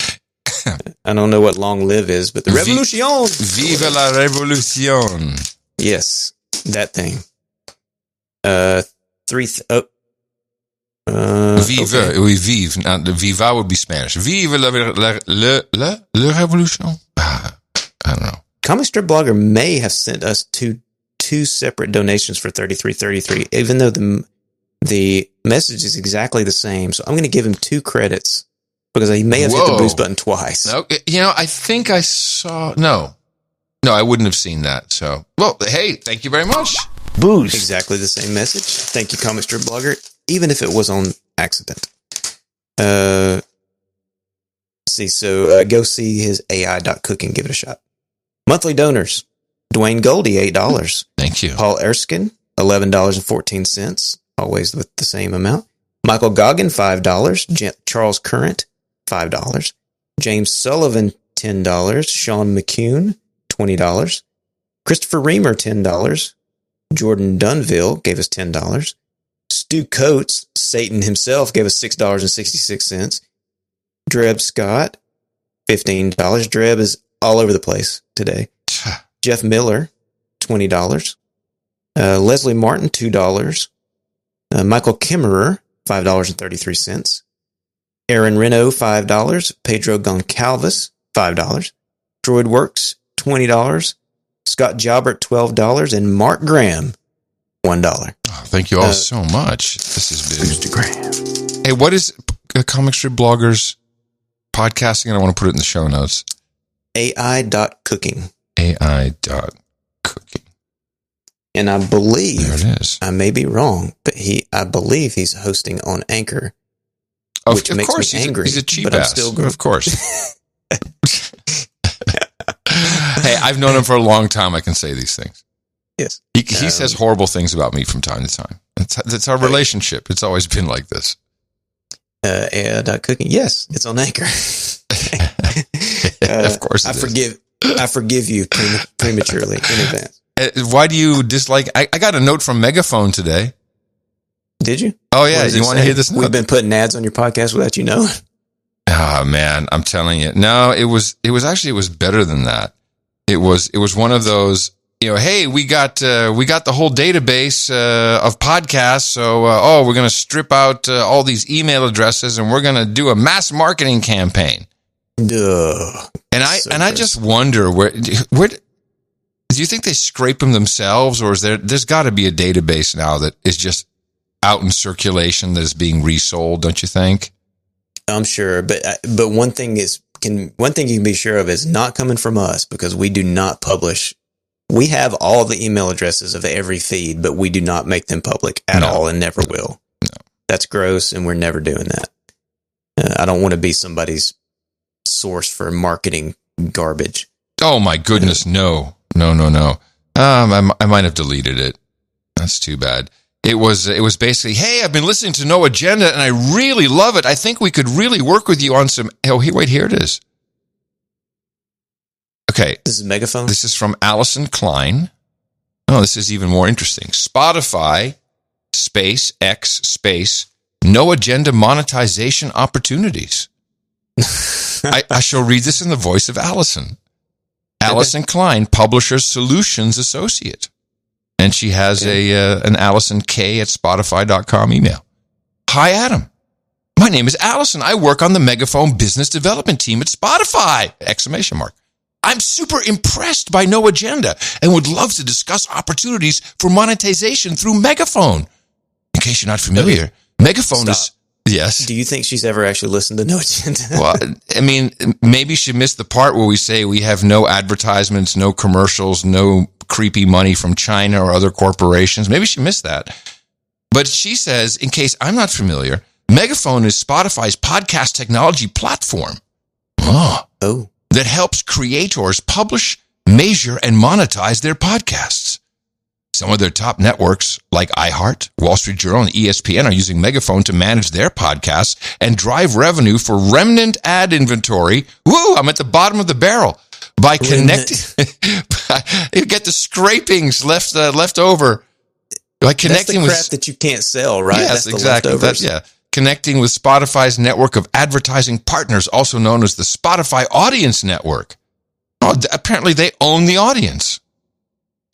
I don't know what long live is, but the revolution. Vive la revolution. Yes, that thing. Vive, okay. Oui, vive. Now, the viva would be Spanish. Vive la revolution. I don't know. Comic Strip Blogger may have sent us two separate donations for 3333, even though the message is exactly the same. So I'm going to give him 2 credits. Because he may have hit the boost button twice. No, I think I saw... No, I wouldn't have seen that. So, well, hey, thank you very much. Boost. Exactly the same message. Thank you, Comic Strip Blogger, even if it was on accident. Go see his AI.cooking. Give it a shot. Monthly donors. Dwayne Goldie, $8. Thank you. Paul Erskine, $11.14. Always with the same amount. Michael Goggin, $5. Charles Current, $5. James Sullivan, $10. Sean McCune, $20. Christopher Reamer, $10. Jordan Dunville gave us $10. Stu Coates, Satan himself, gave us $6.66. Dreb Scott, $15. Dreb is all over the place today. Jeff Miller, $20. Leslie Martin, $2. Michael Kimmerer, $5.33. Aaron Reno, $5. Pedro Goncalves, $5. DroidWorks, $20. Scott Jobert, $12. And Mark Graham, $1. Oh, thank you all so much. This has been... Instagram. Hey, what is Comic Strip Bloggers podcasting? And I want to put it in the show notes. AI.cooking. AI.cooking. And I believe... There it is. I may be wrong, but I believe he's hosting on Anchor. Which of makes course, me angry. He's a cheap but ass. I'm still good. Of course. Hey, I've known him for a long time. I can say these things. Yes. He says horrible things about me from time to time. That's our relationship. It's always been like this. AI.cooking. Yes, it's on Anchor. Of course I forgive you prematurely in advance. Why do you dislike... I got a note from Megaphone today. Did you? Oh, yeah. You want to hear this note? We've been putting ads on your podcast without you knowing. Oh, man. I'm telling you. No, it was better than that. It was one of those, hey, we got the whole database of podcasts. So, we're going to strip out all these email addresses and we're going to do a mass marketing campaign. Duh. And I just wonder where do you think they scrape them themselves, or there's got to be a database now that is just out in circulation that is being resold, don't you think? I'm sure, but one thing you can be sure of is not coming from us, because we do not publish. We have all the email addresses of every feed, but we do not make them public at all, and never will. No. That's gross, and we're never doing that. I don't want to be somebody's source for marketing garbage. Oh my goodness, no. I might have deleted it. That's too bad. It was basically, hey, I've been listening to No Agenda and I really love it. I think we could really work with you on some. Oh, wait, here it is. Okay. This is Megaphone? This is from Allison Klein. Oh, this is even more interesting. Spotify /X No Agenda monetization opportunities. I shall read this in the voice of Allison. Allison Klein, Publishers Solutions Associate. And she has an AllisonK@Spotify.com email. Hi, Adam. My name is Allison. I work on the Megaphone business development team at Spotify! ! I'm super impressed by No Agenda and would love to discuss opportunities for monetization through Megaphone. In case you're not familiar, Megaphone is... Yes. Do you think she's ever actually listened to No Agenda? Well, I mean, maybe she missed the part where we say we have no advertisements, no commercials, no creepy money from China or other corporations. Maybe she missed that. But she says, in case I'm not familiar, Megaphone is Spotify's podcast technology platform. That helps creators publish, measure, and monetize their podcasts. Some of their top networks, like iHeart, Wall Street Journal, and ESPN, are using Megaphone to manage their podcasts and drive revenue for remnant ad inventory. Woo! I'm at the bottom of the barrel. By connecting, you get the scrapings left over. By connecting That's the crap that you can't sell, right? Yes, That's exactly. Connecting with Spotify's network of advertising partners, also known as the Spotify Audience Network. Oh, apparently they own the audience.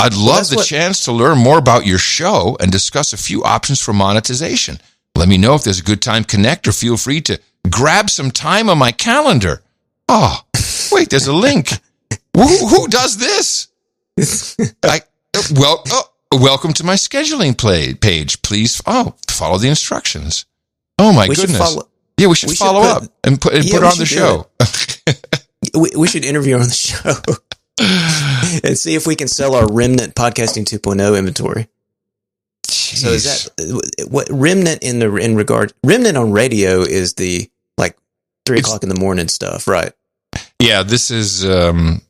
I'd love the chance to learn more about your show and discuss a few options for monetization. Let me know if there's a good time to connect, or feel free to grab some time on my calendar. Oh, wait, there's a link. Who does this? Welcome to my scheduling page. Please follow the instructions. Oh, my goodness. We should follow up and put her on the show. We should interview her on the show. And see if we can sell our remnant podcasting 2.0 inventory. Jeez. So is that what remnant remnant on radio is the 3 o'clock in the morning stuff, right? Yeah, this is I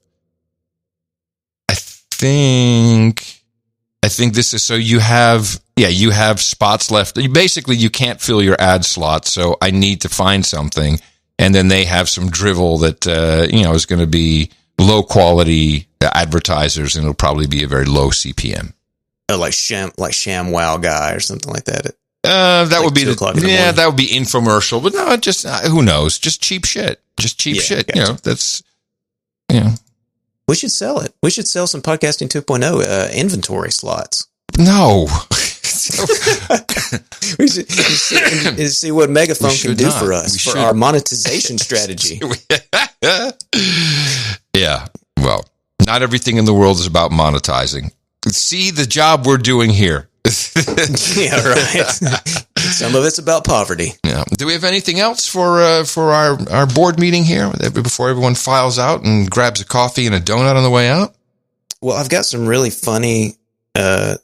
think this is, so you have spots left. Basically, you can't fill your ad slot, so I need to find something, and then they have some drivel that is going to be low quality advertisers, and it'll probably be a very low CPM. Oh, like ShamWow guy or something like that. That would be that would be infomercial, but no, just who knows? Just cheap shit. Shit. Gotcha. That's We should sell it. We should sell some podcasting 2.0 inventory slots. No. We should see what Megaphone can do for us for our monetization strategy. Yeah. Well, not everything in the world is about monetizing. See the job we're doing here. Yeah, right. Some of it's about poverty. Yeah. Do we have anything else for our board meeting here before everyone files out and grabs a coffee and a donut on the way out? Well, I've got some really funny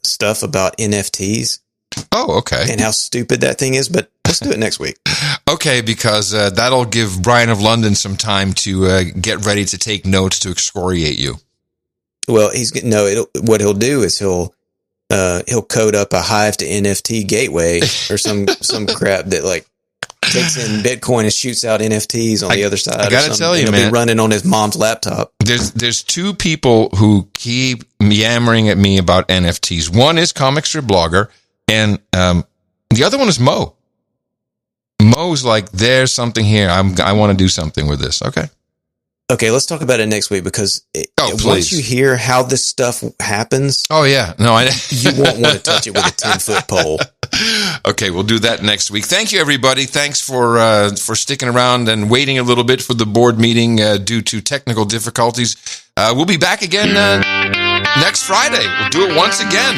stuff about NFTs. Oh, okay. And how stupid that thing is, but let's do it next week. Okay, because that'll give Brian of London some time to get ready to take notes to excoriate you. Well, what he'll do is he'll code up a Hive to NFT gateway or some crap that takes in Bitcoin and shoots out NFTs on the other side. I gotta tell you, man, he'll be running on his mom's laptop. There's two people who keep yammering at me about NFTs. One is Comic Strip Blogger, and the other one is Mo. Mo's like, there's something here. I want to do something with this. Okay, let's talk about it next week, because once you hear how this stuff happens, you won't want to touch it with a 10-foot pole. Okay, we'll do that next week. Thank you, everybody. Thanks for sticking around and waiting a little bit for the board meeting due to technical difficulties. We'll be back again next Friday. We'll do it once again.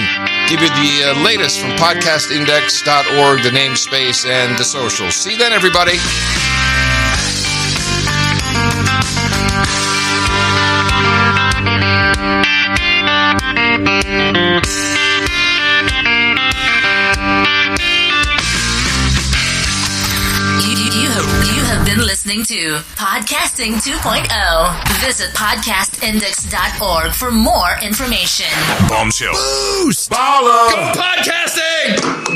Give you the latest from podcastindex.org, the namespace, and the socials. See you then, everybody. You have been listening to Podcasting 2.0. Visit podcastindex.org for more information. Bombshell. Boost! Baller! Go podcasting!